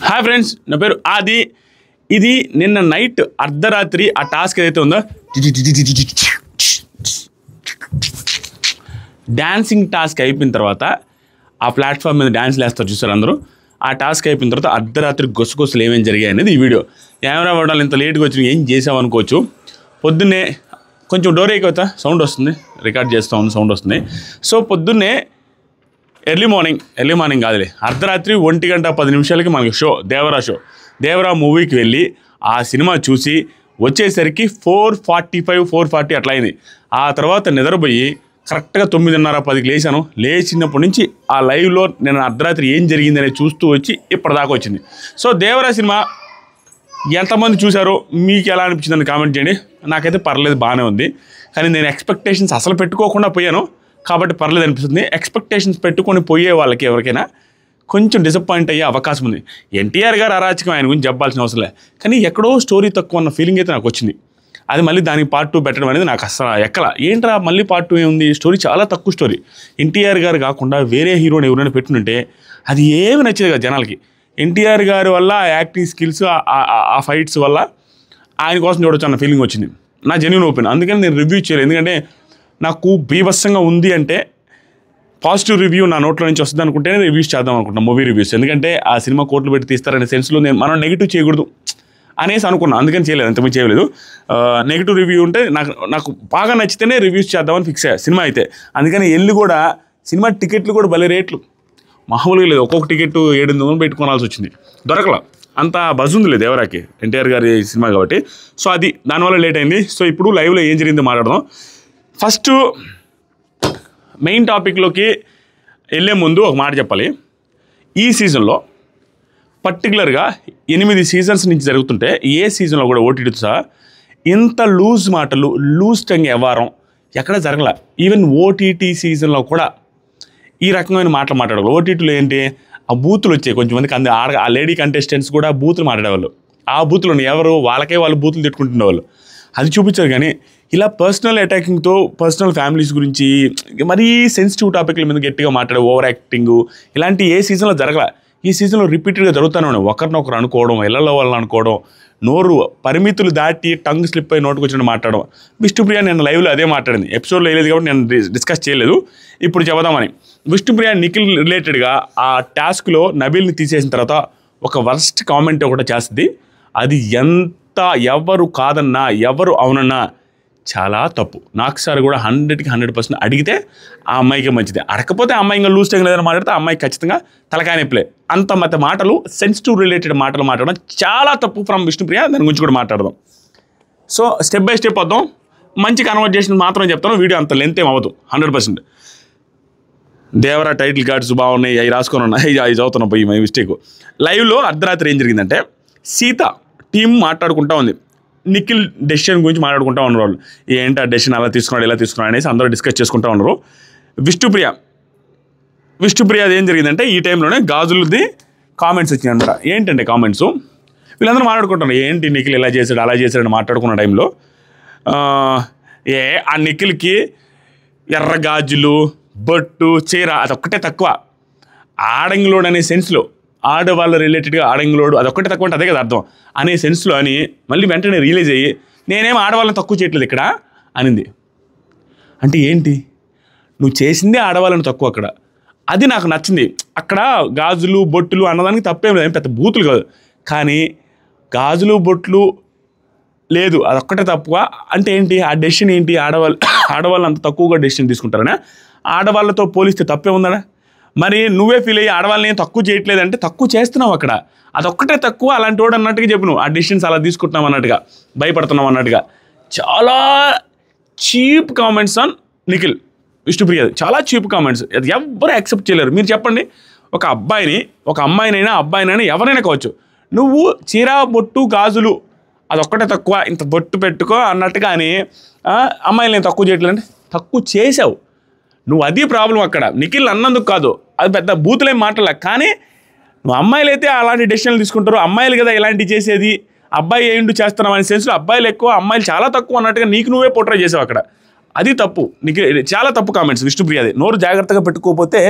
Hi friends, నా పేరు ఆది. ఇది నిన్న నైట్ అర్ధరాత్రి ఆ టాస్క్ ఏదైతే ఉందో డాన్సింగ్ టాస్క్ అయిపోయిన తర్వాత ఆ ప్లాట్ఫామ్ మీద డ్యాన్స్ వేస్తారు చూసారు అందరూ. ఆ టాస్క్ అయిపోయిన తర్వాత అర్ధరాత్రి గొసగొసలు ఏమేమి జరిగాయి అనేది ఈ వీడియో. కెమెరా పడాలి ఇంత లేట్గా వచ్చి ఏం చేసావు అనుకోవచ్చు. పొద్దున్నే కొంచెం డోర్ అయిపోతా సౌండ్ వస్తుంది, రికార్డ్ చేస్తూ ఉంది సౌండ్ వస్తుంది. సో పొద్దున్నే ఎర్లీ మార్నింగ్ కాదులే, అర్ధరాత్రి 1:10 మనకి షో దేవరా మూవీకి వెళ్ళి ఆ సినిమా చూసి వచ్చేసరికి 4:40 అట్లా అయింది. ఆ తర్వాత నిద్రపోయి కరెక్ట్గా 9:30-10కి లేచాను. లేచినప్పటి నుంచి ఆ లైవ్లో నేను అర్ధరాత్రి ఏం జరిగింది అనేది చూస్తూ వచ్చి ఇప్పటిదాకా వచ్చింది. సో దేవరా సినిమా ఎంతమంది చూసారో మీకు ఎలా అనిపించిందని కామెంట్ చేయండి. నాకైతే పర్లేదు, బాగానే ఉంది. కానీ నేను ఎక్స్పెక్టేషన్స్ అసలు పెట్టుకోకుండా పోయాను కాబట్టి పర్లేదు అనిపిస్తుంది. ఎక్స్పెక్టేషన్స్ పెట్టుకొని పోయే వాళ్ళకి ఎవరికైనా కొంచెం డిసప్పాయింట్ అయ్యే అవకాశం ఉంది. ఎన్టీఆర్ గారు అరాచకం, ఆయన గురించి చెప్పాల్సిన అవసరం లేదు. కానీ ఎక్కడో స్టోరీ తక్కువ అన్న ఫీలింగ్ అయితే నాకు వచ్చింది. అది మళ్ళీ దానికి పార్ట్ 2 పెట్టడం అనేది నాకు అసలు ఎక్కలా. ఏంట్రా మళ్ళీ పార్ట్ 2 ఏముంది, స్టోరీ చాలా తక్కువ స్టోరీ. ఎన్టీఆర్ గారు కాకుండా వేరే హీరోని ఎవరైనా పెట్టుకుంటే అది ఏమి నచ్చేది కదా జనాలకి. ఎన్టీఆర్ గారి వల్ల ఆ యాక్టింగ్ స్కిల్స్, ఆ ఫైట్స్ వల్ల ఆయన కోసం చూడొచ్చు అన్న ఫీలింగ్ వచ్చింది. నా జెన్యూన్ ఒపీనియన్. అందుకని నేను రివ్యూ చేయలేదు. ఎందుకంటే నాకు బీభత్సంగా ఉంది అంటే పాజిటివ్ రివ్యూ నా నోట్లో నుంచి వస్తుంది అనుకుంటేనే రివ్యూస్ చేద్దాం అనుకుంటున్నాను, మూవీ రివ్యూస్. ఎందుకంటే ఆ సినిమా కోట్లు పెట్టి తీస్తారనే సెన్స్లో మనం నెగిటివ్ చేయకూడదు అనేసి అనుకున్నాను. అందుకని చేయలేదు, అంతమంది చేయలేదు. నెగిటివ్ రివ్యూ ఉంటే నాకు బాగా నచ్చితేనే రివ్యూస్ చేద్దామని ఫిక్స్ అయ్యా సినిమా అయితే. అందుకని వెళ్ళి కూడా సినిమా టికెట్లు కూడా భలే రేట్లు, మామూలుగా లేదు. ఒక్కొక్క టికెట్ 700 పెట్టుకోవాల్సి వచ్చింది, దొరకలా. అంత బజ్ ఉంది లేదు దేవరాకి, ఎన్టీఆర్ గారి సినిమా కాబట్టి. సో అది దానివల్ల లేట్ అయింది. సో ఇప్పుడు లైవ్లో ఏం జరిగిందో మాట్లాడదాం. ఫస్ట్ మెయిన్ టాపిక్లోకి వెళ్ళే ముందు ఒక మాట చెప్పాలి. ఈ సీజన్లో పర్టికులర్గా 8 సీజన్స్ నుంచి జరుగుతుంటే ఏ సీజన్లో కూడా ఓటీటీతో సహా ఇంత లూజ్ టంగ్ వ్యవహారం ఎక్కడ జరగల. ఈవెన్ ఓటీటీ సీజన్లో కూడా ఈ రకమైన మాటలు మాట్లాడాలి. ఓటీటీలో ఏంటి, ఆ బూతులు వచ్చాయి కొంచెంమందికి. ఆ లేడీ కంటెస్టెంట్స్ కూడా బూతులు మాట్లాడేవాళ్ళు. ఆ బూతులు ఎవరు వాళ్ళకే వాళ్ళు బూతులు తిట్టుకుంటుండేవాళ్ళు. అది చూపించారు. కానీ ఇలా పర్సనల్ అటాకింగ్తో పర్సనల్ ఫ్యామిలీస్ గురించి మరీ సెన్సిటివ్ టాపిక్ల మీద గట్టిగా మాట్లాడే ఓవర్ యాక్టింగ్ ఇలాంటి ఏ సీజన్లో జరగల. ఈ సీజన్లో రిపీటెడ్గా జరుగుతూనే ఉన్నాయి. ఒకరినొకరు అనుకోవడం, ఇళ్లలో వాళ్ళని అనుకోవడం, నోరు పరిమితులు దాటి టంగ్ స్లిప్ అయి నోటుకు వచ్చినట్టు మాట్లాడడం. విష్ణుప్రియ నేను లైవ్లో అదే మాట్లాడింది. ఎపిసోడ్లో వేయలేదు కాబట్టి నేను డిస్కస్ చేయలేదు, ఇప్పుడు చెబుదామని. విష్ణుప్రియ నిఖిల్ రిలేటెడ్గా ఆ టాస్క్లో నబీల్ని తీసేసిన తర్వాత ఒక వర్స్ట్ కామెంట్ ఒకటి చేస్తుంది. అది ఎంత ఎవరు కాదన్నా ఎవరు అవునన్నా చాలా తప్పు. నాకు సార్ కూడా 100కి 100% అడిగితే ఆ అమ్మాయికి మంచిది. అడగకపోతే ఆ అమ్మాయి ఇంకా లూజ్ టంగ్ లేదని మాట్లాడితే ఆ అమ్మాయికి ఖచ్చితంగా తలకాయ నొప్పులే. అంత మాటలు సెన్సిటివ్ రిలేటెడ్ మాటలు మాట్లాడడం చాలా తప్పు ఫ్రమ్ విష్ణుప్రియ. దాని గురించి కూడా మాట్లాడదాం. సో స్టెప్ బై స్టెప్ వద్దాం. మంచి కన్వర్జేషన్ మాత్రం చెప్తాను, వీడియో అంత లెంత్ ఏం అవ్వదు. 100% దేవరా టైటిల్ కార్డ్స్ బాగున్నాయి, అవి రాసుకొని ఉన్నాయి, అవి చదువుతున్నాం పోయి మై మిస్టేక్. లైవ్లో అర్ధరాత్రి ఏం జరిగిందంటే సీత టీం మాట్లాడుకుంటా ఉంది. నిఖిల్ డెసిషన్ గురించి మాట్లాడుకుంటూ ఉన్నారు వాళ్ళు. ఏంటి ఆ డెసిషన్ అలా తీసుకున్నాడు ఇలా తీసుకున్నాడు అనేసి అందరూ డిస్కస్ చేసుకుంటూ ఉన్నారు. విష్ణుప్రియ అది ఏం జరిగిందంటే ఈ టైంలోనే గాజులది కామెంట్స్ వచ్చినాయి అనమాట. ఏంటంటే కామెంట్స్ వీళ్ళందరూ మాట్లాడుకుంటున్నారు. ఏంటి నిఖిల్ ఇలా చేశాడు అలా చేశాడని మాట్లాడుకున్న టైంలో ఆ నిఖిల్కి ఎర్ర గాజులు, బొట్టు, చీర అదొక్కటే తక్కువ. ఆడంగిలోడ్ అనే సెన్స్లో, ఆడవాళ్ళ రిలేటెడ్గా ఆడంగిలోడు అదొక్కటే తక్కువ అంటే అదే కదా అర్థం అనే సెన్స్లో అని మళ్ళీ వెంటనే రియలైజ్ అయ్యి నేనేం ఆడవాళ్ళని తక్కువ చేయట్లేదు ఇక్కడ అనింది. అంటే ఏంటి, నువ్వు చేసిందే ఆడవాళ్ళని తక్కువ అక్కడ. అది నాకు నచ్చింది. అక్కడ గాజులు బొట్టులు అన్నదానికి తప్పేం లేదు, పెద్ద బూతులు కాదు. కానీ గాజులు బొట్లు లేదు అదొక్కటే తక్కువ అంటే ఏంటి, ఆ డెసిషన్ ఏంటి, ఆడవాళ్ళు అంత తక్కువగా డెసిషన్ తీసుకుంటారనే. ఆడవాళ్ళతో పోలిస్తే తప్పే ఉందనా? మరి నువ్వే ఫీల్ అయ్యి ఆడవాళ్ళని తక్కువ చేయట్లేదంటే తక్కువ చేస్తున్నావు అక్కడ. అదొక్కటే తక్కువ. అలాంటి వాడు అన్నట్టుగా చెప్పు, నువ్వు ఆ డెసిషన్స్ అలా తీసుకుంటున్నావు అన్నట్టుగా, భయపడుతున్నావు అన్నట్టుగా. చాలా cheap comments on Nikhil, Vishnupriya. చాలా చీప్ కామెంట్స్, అది ఎవ్వరు యాక్సెప్ట్ చేయలేరు. మీరు చెప్పండి, ఒక అమ్మాయినైనా అబ్బాయినైనా ఎవరైనా కావచ్చు, నువ్వు చీర బొట్టు గాజులు అదొక్కటే తక్కువ, ఇంత బొట్టు పెట్టుకో అన్నట్టుగా అని అమ్మాయిలు నేను తక్కువ చేయట్లేదంటే తక్కువ చేసావు నువ్వు. అది ప్రాబ్లం అక్కడ. నిఖిల్ అన్నందుకు కాదు, అది పెద్ద బూతులేం మాటలే. కానీ నువ్వు అమ్మాయిలు అయితే అలాంటి డెసిషన్లు తీసుకుంటారు. అమ్మాయిలు కదా ఇలాంటివి చేసేది, అబ్బాయి ఏంటో చేస్తున్నావు అనే సెన్స్లో అబ్బాయిలు ఎక్కువ అమ్మాయిలు చాలా తక్కువ అన్నట్టుగా నీకు నువ్వే పోర్ట్రే చేసావు అక్కడ. అది తప్పు. నీకు చాలా తప్పు కామెంట్స్ విష్ణుప్రియది. నోరు జాగ్రత్తగా పెట్టుకోకపోతే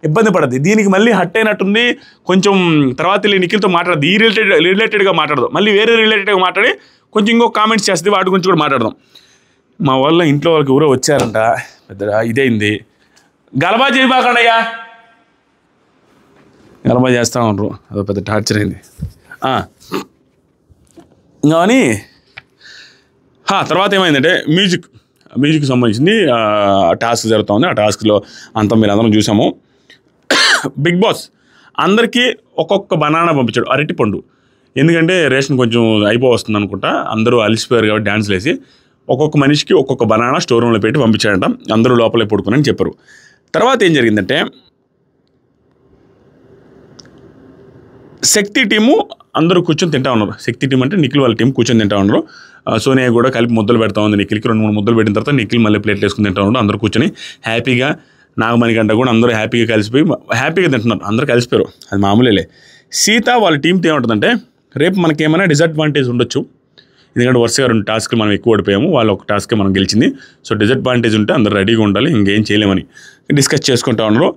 ఇబ్బంది పడద్ది. దీనికి మళ్ళీ హట్ అయినట్టుంది. కొంచెం తర్వాత వెళ్ళి నిఖిల్తో మాట్లాడదు, ఈ రిలేటెడ్గా మాట్లాడదు, మళ్ళీ వేరే రిలేటెడ్గా మాట్లాడి కొంచెం ఇంకో కామెంట్స్ చేస్తుంది. వాటి గురించి కూడా మాట్లాడదాం. మా వాళ్ళ ఇంట్లో వాళ్ళకి ఎవరో వచ్చారంట, పెద్ద ఇదైంది. గలబా చేయబాకండయ్యా, గలబా చేస్తూ ఉండరు, అదో పెద్ద టార్చర్ అయింది. కానీ తర్వాత ఏమైందంటే మ్యూజిక్ సంబంధించింది టాస్క్ జరుగుతూ ఉంది. ఆ టాస్క్లో అంతా మీరు అందరం చూసాము. బిగ్ బాస్ అందరికీ ఒక్కొక్క బనానా పంపించాడు, అరటిపండు. ఎందుకంటే రేషన్ కొంచెం అయిపోవస్తుంది అనుకుంటా, అందరూ అలిసిపోయారు కాబట్టి డ్యాన్స్లు వేసి ఒక్కొక్క మనిషికి ఒక్కొక్క బనానా స్టోర్ రూమ్లో పెట్టి పంపించాడంట. అందరూ లోపలే పడుకుని చెప్పారు. తర్వాత ఏం జరిగిందంటే శక్తి టీము అందరూ కూర్చొని తింటా ఉన్నారు. శక్తి టీం అంటే నిఖిల్ వాళ్ళ టీం కూర్చొని తింటా ఉన్నారు. సోనియా కూడా కలిపి ముద్దలు పెడతా ఉంది. నిఖిల్కి 2-3 ముద్దలు పెట్టిన తర్వాత నిఖిల్ మళ్ళీ ప్లేట్లు వేసుకుని తింటా ఉన్నారు. అందరూ కూర్చొని హ్యాపీగా, నాగమణికంట కూడా అందరూ హ్యాపీగా కలిసిపోయి హ్యాపీగా తింటున్నారు. అందరూ కలిసిపోయారు, అది మామూలేలే. సీత వాళ్ళ టీంతో ఏముంటుందంటే రేపు మనకేమైనా డిసడ్వాంటేజ్ ఉండొచ్చు. ఎందుకంటే వరుసగా 2 టాస్క్లు మనం ఎక్కువ ఓడిపోయాము, వాళ్ళు ఒక టాస్కే మనం గెలిచింది. సో డిసడ్వాంటేజ్ ఉంటే అందరూ రెడీగా ఉండాలి, ఇంకేం చేయలేమని డిస్కస్ చేసుకుంటా ఉన్నారు.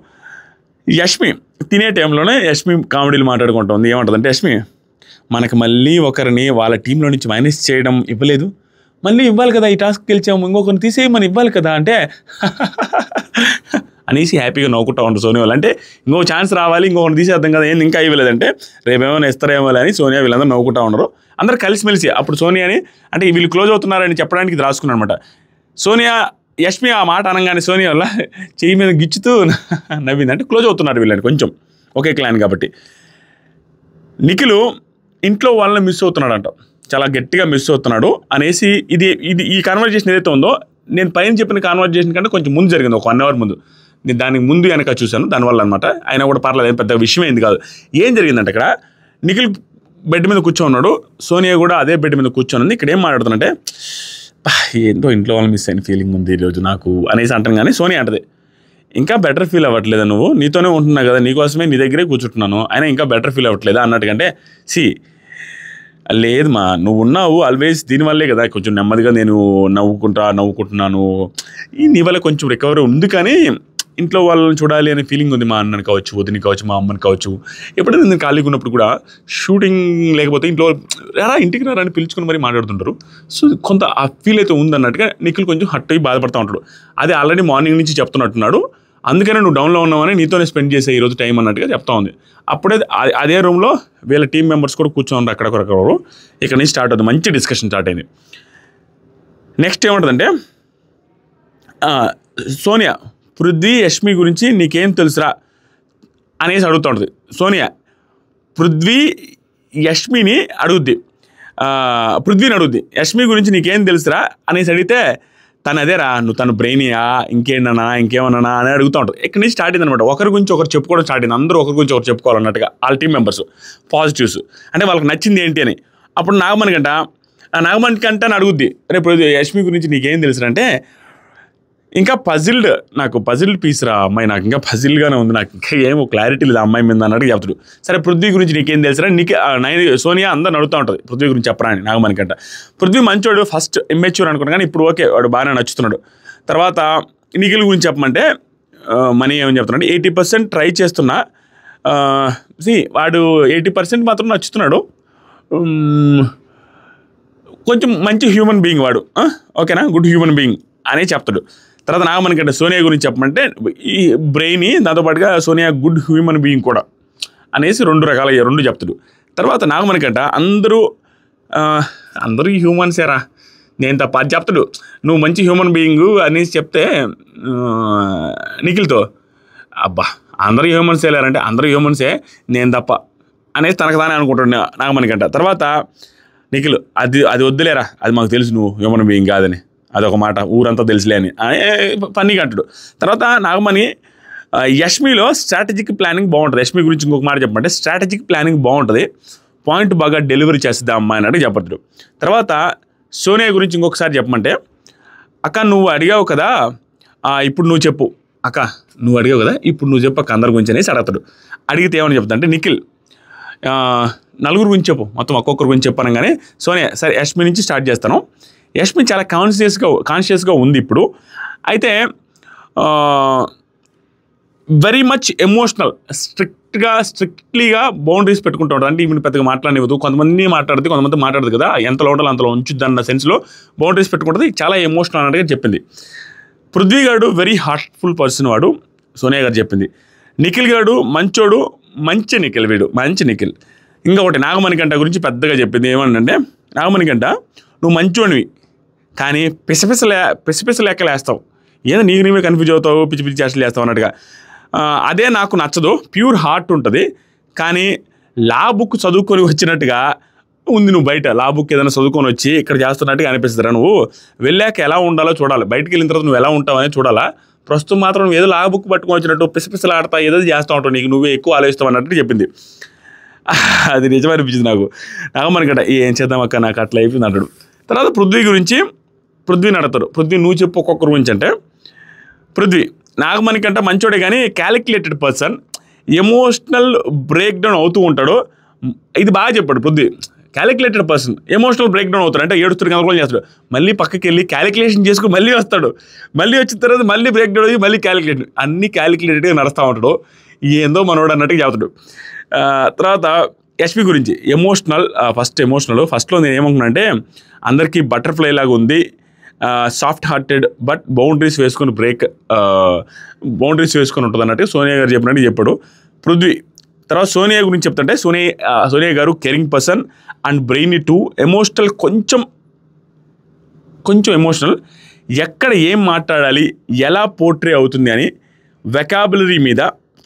యష్మి తినే టైంలోనే యష్మి కామెడీలు మాట్లాడుకుంటా ఉంది. ఏమంటుందంటే యష్మి, మనకు మళ్ళీ ఒకరిని వాళ్ళ టీంలో నుంచి మైనస్ చేయడం ఇవ్వలేదు, మళ్ళీ ఇవ్వాలి కదా, ఈ టాస్క్ గెలిచాము, ఇంకొకరిని తీసేయమని ఇవ్వాలి కదా అంటే అనేసి హ్యాపీగా నవ్వుకుంటా ఉంటారు సోనియా వాళ్ళు. అంటే ఇంకో ఛాన్స్ రావాలి, ఇంకొకరిని తీసేద్దాం కదా, ఏంది ఇంకా ఇవ్వలేదంటే రేపేమైనా ఇస్తారేమో అని సోనియా వీళ్ళందరూ నవ్వుకుంటా ఉన్నారు. అందరూ కలిసిమెలిసి అప్పుడు సోనియాని అంటే వీళ్ళు క్లోజ్ అవుతున్నారని చెప్పడానికి ఇది రాసుకున్నారు అనమాట. సోనియా యష్మి ఆ మాట అనగానే సోనియా వల్ల చెయ్యి మీద గిచ్చుతూ నవ్వింది. అంటే క్లోజ్ అవుతున్నారు వీళ్ళని కొంచెం, ఒకే క్లాన్ కాబట్టి. నిఖిల్ ఇంట్లో వాళ్ళని మిస్ అవుతున్నాడంట, చాలా గట్టిగా మిస్ అవుతున్నాడు అనేసి ఇది ఈ కాన్వర్జేషన్ ఏదైతే ఉందో నేను పైన చెప్పిన కాన్వర్జేషన్ కంటే కొంచెం ముందు జరిగింది, ఒక 1 అవర్ ముందు. నేను దానికి ముందు వెనక చూశాను, దానివల్ల అనమాట. అయినా కూడా పర్లేదు, పెద్ద విషయం ఏంది కాదు. ఏం జరిగిందంటే ఇక్కడ నిఖిల్ బెడ్ మీద కూర్చోన్నాడు, సోనియా కూడా అదే బెడ్ మీద కూర్చోనుంది. ఇక్కడ ఏం మాట్లాడుతుందంటే ఏంటో ఇంట్లో వాళ్ళు మిస్ అయిన ఫీలింగ్ ఉంది ఈరోజు నాకు అనేసి అంటాను. కానీ సోనియా అంటది, ఇంకా బెటర్ ఫీల్ అవ్వట్లేదా నువ్వు, నీతోనే ఉంటున్నా కదా, నీకోసమే నీ దగ్గరే కూర్చుంటున్నాను, అయినా ఇంకా బెటర్ ఫీల్ అవ్వట్లేదా అన్నట్టుకంటే లేదు మా, నువ్వు ఉన్నావు ఆల్వేస్, దీనివల్లే కదా కొంచెం నెమ్మదిగా నేను నవ్వుకుంటున్నాను, నీ వల్ల కొంచెం రికవరీ ఉంది, కానీ ఇంట్లో వాళ్ళని చూడాలి అనే ఫీలింగ్ ఉంది. మా అన్నని కావచ్చు, వదిని కావచ్చు, మా అమ్మని కావచ్చు. ఎప్పుడైనా నేను ఖాళీగా ఉన్నప్పుడు కూడా షూటింగ్ లేకపోతే ఇంట్లో ఇంటికి రాని పిలుచుకుని మరీ మాట్లాడుతుంటారు. సో కొంత ఆ ఫీల్ అయితే ఉందన్నట్టుగా నిఖిల్ కొంచెం హట్ అయ్యి బాధపడుతూ ఉంటాడు. అది ఆల్రెడీ మార్నింగ్ నుంచి చెప్తున్నట్టున్నాడు. అందుకనే నువ్వు డౌన్లో ఉన్నావని నీతోనే స్పెండ్ చేసే ఈరోజు టైం అన్నట్టుగా చెప్తా ఉంది. అప్పుడే అదే రూమ్లో వీళ్ళ టీం మెంబర్స్ కూడా కూర్చోండి అక్కడొకరు. ఇక్కడ నుంచి స్టార్ట్ అవుతుంది, మంచి డిస్కషన్ స్టార్ట్ అయింది. నెక్స్ట్ ఏముంటుందంటే సోనియా పృథ్వీ యష్మి గురించి నీకేం తెలుసురా అనేసి అడుగుతూ ఉంటుంది. సోనియా యష్మిని అడుగుద్ది, పృథ్వీని అడుగుద్ది, యష్మి గురించి నీకేం తెలుసురా అనేసి అడిగితే తను అదేరా నువ్వు తను బ్రెయినియా ఇంకేమన్నా అని అడుగుతూ ఉంటుంది. ఇక్కడి నుంచి స్టార్ట్ అయింది అనమాట. ఒకరి గురించి ఒకరు చెప్పుకోవడం స్టార్ట్ అయింది. అందరూ ఒకరి గురించి ఒకరు చెప్పుకోవాలన్నట్టుగా వాళ్ళ టీం మెంబర్స్ పాజిటివ్స్ అంటే వాళ్ళకి నచ్చింది ఏంటి అని. అప్పుడు నాగమణి కంటే అని అడుగుద్ది, రేపు యష్మి గురించి నీకేం తెలుసురంటే ఇంకా నాకు పజిల్డ్ పీస్ రా అమ్మాయి, నాకు ఇంకా పజిల్గానే ఉంది, నాకు ఇంకా ఏమో క్లారిటీ లేదు అమ్మాయి మీద అన్నట్టు చెప్తాడు. సరే పృథ్వీ గురించి నీకేం తెలుసురా, సోనియా అందరూ అడుగుతూ ఉంటుంది పృథ్వీ గురించి చెప్పరా అని నాగమణి కంట. పృథ్వీ మంచోడు, ఫస్ట్ ఇమ్మెచ్యూర్ అనుకున్నా, కానీ ఇప్పుడు ఓకే వాడు బాగానే నచ్చుతున్నాడు. తర్వాత నిఖిల్ గురించి చెప్పమంటే మనీ ఏమని చెప్తున్నాడు, 80% ట్రై చేస్తున్నా, వాడు 80% మాత్రం నచ్చుతున్నాడు, కొంచెం మంచి హ్యూమన్ బీయింగ్ వాడు, ఓకేనా, గుడ్ హ్యూమన్ బీయింగ్ అనే చెప్తాడు. తర్వాత నాగమణి కంటే సోనియా గురించి చెప్పమంటే ఈ బ్రెయిన్, దాంతోపాటుగా సోనియా గుడ్ హ్యూమన్ బీయింగ్ కూడా అనేసి 2 రకాల 2 చెప్తాడు. తర్వాత నాగమణి కంట అందరూ హ్యూమన్సేరా నేను తప్ప అది చెప్తాడు. నువ్వు మంచి హ్యూమన్ బీయింగ్ అనేసి చెప్తే నిఖిల్తో అబ్బా అందరూ హ్యూమన్సే లేరంటే అందరూ హ్యూమన్సే నేను తప్ప అనేసి తనకు తానే అనుకుంటాడు నాగమణి కంట. తర్వాత నిఖిల్ అది వద్దులేరా, అది మాకు తెలుసు నువ్వు హ్యూమన్ బీయింగ్ కాదని, అదొక మాట ఊరంతా తెలుసులే అని ఫన్నీగా అంటాడు. తర్వాత నాగమణి యష్మిలో స్ట్రాటజిక్ ప్లానింగ్ బాగుంటుంది. యష్మి గురించి ఇంకొక మాట చెప్పమంటే స్ట్రాటజిక్ ప్లానింగ్ బాగుంటుంది, పాయింట్ బాగా డెలివరీ చేస్తుంది అమ్మాయి అన్నట్టు చెప్పతాడు. తర్వాత సోనియా గురించి ఇంకొకసారి చెప్పమంటే అక్క నువ్వు అడిగావు కదా, ఇప్పుడు నువ్వు చెప్పు అక్క, నువ్వు అడిగావు కదా ఇప్పుడు నువ్వు చెప్పు అక్క అందరి గురించి అనేసి అడుగుతాడు. అడిగితే ఏమని చెప్తా అంటే నిఖిల్ నలుగురు గురించి చెప్పు, మొత్తం ఒక్కొక్కరి గురించి చెప్పనగానే సోనియా సరే యష్మి నుంచి స్టార్ట్ చేస్తాను. యష్మి చాలా కాన్షియస్గా ఉంది ఇప్పుడు, అయితే వెరీ మచ్ ఎమోషనల్, స్ట్రిక్ట్లీగా బౌండరీస్ పెట్టుకుంటూ ఉంటాడు. అంటే ఈమెను పెద్దగా మాట్లాడనివ్వదు, కొంతమంది మాట్లాడుతుంది, కొంతమంది మాట్లాడదు కదా, ఎంతలో ఉండాలో అంతలో ఉంచుద్ది అన్న సెన్స్లో బౌండరీస్ పెట్టుకుంటుంది. చాలా ఎమోషనల్ అన్నట్టుగా చెప్పింది. పృథ్వీ గారు వెరీ హార్ట్ఫుల్ పర్సన్ వాడు, సోనియా గారు చెప్పింది. నిఖిల్ గారు మంచోడు, మంచి నిఖిల్, వీడు మంచి నిఖిల్. ఇంకొకటి నాగమణికంట గురించి పెద్దగా చెప్పింది. ఏమనంటే, నాగమణికంట నువ్వు మంచోనివి కానీ పిసపిస లెక్కలు వేస్తావు, ఏదో నీకు నీవే కన్ఫ్యూజ్ అవుతావు, పిచ్చి పిచ్చి చేష్టలు చేస్తావు అన్నట్టుగా. అదే నాకు నచ్చదు. ప్యూర్ హార్ట్ ఉంటుంది కానీ లా బుక్ చదువుకొని వచ్చినట్టుగా ఉంది. నువ్వు బయట లా బుక్ ఏదైనా చదువుకొని వచ్చి ఇక్కడ చేస్తున్నట్టుగా అనిపిస్తుందిరా. నువ్వు వెళ్ళాక ఎలా ఉండాలో చూడాలి, బయటికి వెళ్ళిన తర్వాత నువ్వు ఎలా ఉంటావు అనేది చూడాలా. ప్రస్తుతం మాత్రం నువ్వు ఏదో లా బుక్ పట్టుకొని వచ్చినట్టు పిసపిసలాడతా ఏదో చేస్తూ ఉంటావు, నీకు నువ్వే ఎక్కువ ఆలోచిస్తావు అన్నట్టు చెప్పింది. అది నిజం అనిపించింది నాకు. నాగమణికంట ఏం చేద్దాం అక్క, నాకు అట్లా అయిపోయింది అంటాడు. తర్వాత పృథ్వీని అడతారు. పృథ్వీ నువ్వు చెప్పు ఒక్కొక్కరు గురించి అంటే, పృథ్వీ నాగమణికంట మంచోడే కానీ calculated person, emotional break down అవుతూ ఉంటాడు. ఇది బాగా చెప్పాడు Prithvi. Calculated person emotional break down అవుతాడు, అంటే ఏడుస్తుడు గందరగోళం చేస్తాడు, మళ్ళీ పక్కకి వెళ్ళి క్యాలిక్యులేషన్ చేసుకుని మళ్ళీ వస్తాడు, మళ్ళీ వచ్చిన తర్వాత మళ్ళీ బ్రేక్ డౌన్ అయ్యి మళ్ళీ అన్నీ క్యాలిక్యులేటెడ్గా నడుస్తూ ఉంటాడు. ఏందో మనోడు అన్నట్టుగా చెబుతాడు. తర్వాత యష్మి గురించి ఫస్ట్లో నేను ఏమనుకున్నా అంటే, అందరికీ బటర్ఫ్లై లాగా ఉంది, సాఫ్ట్ హార్టెడ్, బట్ బౌండరీస్ వేసుకొని ఉంటుంది అన్నట్టు సోనియా గారు చెప్పినట్టు చెప్పాడు పృథ్వీ. తర్వాత సోనియా గురించి చెప్తుంటే, సోనియా గారు caring person and brain two, emotional, కొంచెం ఎమోషనల్, ఎక్కడ ఏం మాట్లాడాలి, ఎలా పోర్ట్రే అవుతుంది అని వెకాబులరీ మీద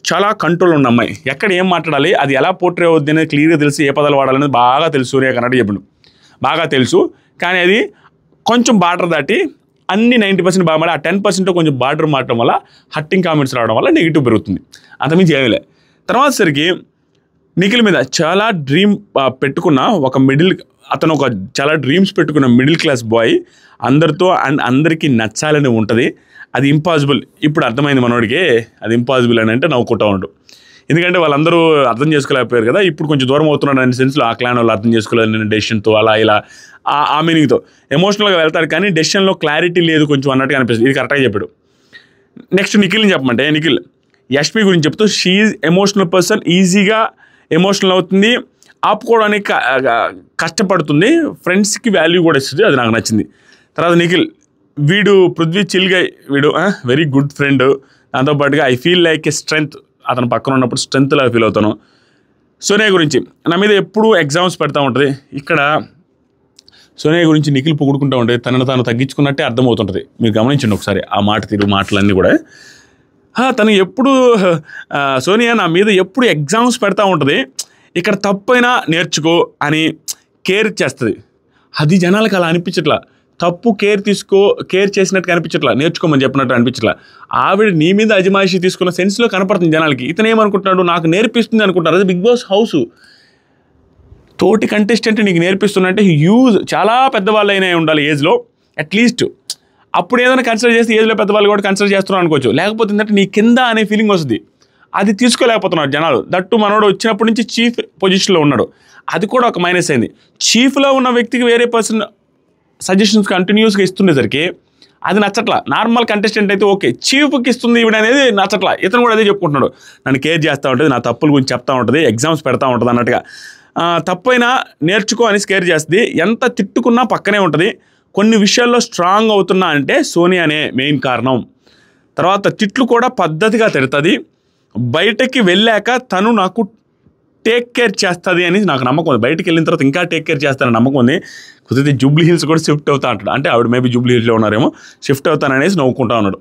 చాలా కంట్రోల్ ఉన్న అమ్మాయి. ఎక్కడ ఏం మాట్లాడాలి, అది ఎలా పోర్ట్రే అవుద్ది అనేది క్లియర్గా తెలిసి ఏ పదాలు వాడాలనేది బాగా తెలుసు సూర్య అన్నట్టు చెప్పాడు. బాగా తెలుసు కానీ అది కొంచెం బార్డర్ దాటి అన్ని 90% బాగా మాడి, ఆ 10% కొంచెం బార్డర్ మారడం వల్ల హట్టింగ్ కామెంట్స్ రావడం వల్ల నెగిటివ్ పెరుగుతుంది. అంతమించి ఏమీలే. తర్వాత సరికి నిఖిల్ మీద చాలా డ్రీమ్ పెట్టుకున్న అతను చాలా డ్రీమ్స్ పెట్టుకున్న మిడిల్ క్లాస్ బాయ్, అందరితో అండ్ అందరికీ నచ్చాలని ఉంటుంది. అది ఇంపాసిబుల్. ఇప్పుడు అర్థమైంది మనోడికి అది ఇంపాసిబుల్ అని అంటే నవ్వుకుంటా ఉండు. ఎందుకంటే వాళ్ళందరూ అర్థం చేసుకోలేకపోయారు కదా, ఇప్పుడు కొంచెం దూరం అవుతున్నాడు అనే సెన్స్లో ఆ క్లాన్ వాళ్ళు అర్థం చేసుకోలేదు నేను డెసిషన్తో అలా ఇలా ఆ మీనింగ్తో ఎమోషనల్గా వెళ్తాడు కానీ డెసిషన్లో క్లారిటీ లేదు కొంచెం అన్నట్టుగా అనిపిస్తుంది. ఇది కరెక్ట్గా చెప్పాడు. నెక్స్ట్ నిఖిల్ని చెప్పమంటే, నిఖిల్ యష్మి గురించి చెప్తూ, షీ ఈజ్ ఎమోషనల్ పర్సన్, ఈజీగా ఎమోషనల్ అవుతుంది, ఆపుకోవడానికి కష్టపడుతుంది, ఫ్రెండ్స్కి వాల్యూ కూడా ఇస్తుంది, అది నాకు నచ్చింది. తర్వాత నిఖిల్ వీడు పృథ్వీ చిల్గా, వీడు వెరీ గుడ్ ఫ్రెండ్, దాంతోపాటుగా I feel like A strength, అతను పక్కన ఉన్నప్పుడు స్ట్రెంగ్త్లా ఫీల్ అవుతాను. సోనియా గురించి నా మీద ఎప్పుడూ ఎగ్జామ్స్ పెడతా ఉంటుంది. ఇక్కడ సోనియా గురించి నిఖిల్ పొగుడుకుంటూ ఉంటుంది, తనను తాను తగ్గించుకున్నట్టే అర్థమవుతుంటుంది. మీరు గమనించండి ఒకసారి ఆ మాటలన్నీ కూడా. తను ఎప్పుడు సోనియా నా మీద ఎప్పుడు ఎగ్జామ్స్ పెడతా ఉంటుంది, ఇక్కడ తప్పైనా నేర్చుకో అని కేర్ చేస్తుంది. అది జనాలకు అలా అనిపించట్లా. తప్పు కేర్ చేసినట్టు కనిపించట్లా, నేర్చుకోమని చెప్పినట్టు అనిపించట్లా. ఆవిడ నీ మీద అజమాయిషి తీసుకున్న సెన్స్లో కనపడుతుంది జనాలకి. ఇతను ఏమనుకుంటున్నాడు, నాకు నేర్పిస్తుంది అనుకుంటారు. అది బిగ్ బాస్ హౌస్, తోటి కంటెస్టెంట్ నీకు నేర్పిస్తున్నట్టే చాలా పెద్దవాళ్ళు అయినా ఉండాలి ఏజ్లో అట్లీస్ట్. అప్పుడు ఏదైనా కన్సిడర్ చేస్తే ఏజ్లో పెద్దవాళ్ళు కూడా కన్సిడర్ చేస్తున్నాను అనుకోవచ్చు. లేకపోతే ఏంటంటే నీ కింద అనే ఫీలింగ్ వస్తుంది. అది తీసుకోలేకపోతున్నాడు జనాలు. దట్టు మనోడు వచ్చినప్పటి నుంచి చీఫ్ పొజిషన్లో ఉన్నాడు, అది కూడా ఒక మైనస్ అయింది. చీఫ్లో ఉన్న వ్యక్తికి వేరే పర్సన్ సజెషన్స్ కంటిన్యూస్గా ఇస్తుండేసరికి అది నచ్చట్లా. నార్మల్ కంటెస్టెంట్ అయితే ఓకే, చీఫ్కి ఇస్తుంది ఈవిడ అనేది నచ్చట్లా. ఇతను కూడా అదే చెప్పుకుంటున్నాడు, నన్ను కేర్ చేస్తూ ఉంటుంది, నా తప్పుల గురించి చెప్తా ఉంటుంది, ఎగ్జామ్స్ పెడతా ఉంటుంది అన్నట్టుగా. తప్పైనా నేర్చుకో అని స్కేర్ చేస్తుంది. ఎంత తిట్టుకున్నా పక్కనే ఉంటుంది. కొన్ని విషయాల్లో స్ట్రాంగ్ అవుతున్నా అంటే సోనియానే మెయిన్ కారణం. తర్వాత తిట్లు కూడా పద్ధతిగా తిడుతుంది. బయటకి వెళ్ళాక తను నాకు టేక్ కేర్ చేస్తుంది అని నాకు నమ్మకం ఉంది. బయటకు వెళ్ళిన తర్వాత ఇంకా టేక్ కేర్ చేస్తానని నమ్మకం ఉంది. కుదిరితే జూబ్లీ హిల్స్ కూడా షిఫ్ట్ అవుతా అంటాడు. అంటే ఆవిడ మేబీ జూబ్లీ హిల్స్లో ఉన్నారేమో, షిఫ్ట్ అవుతాననేసి నవ్వుకుంటా ఉన్నాడు.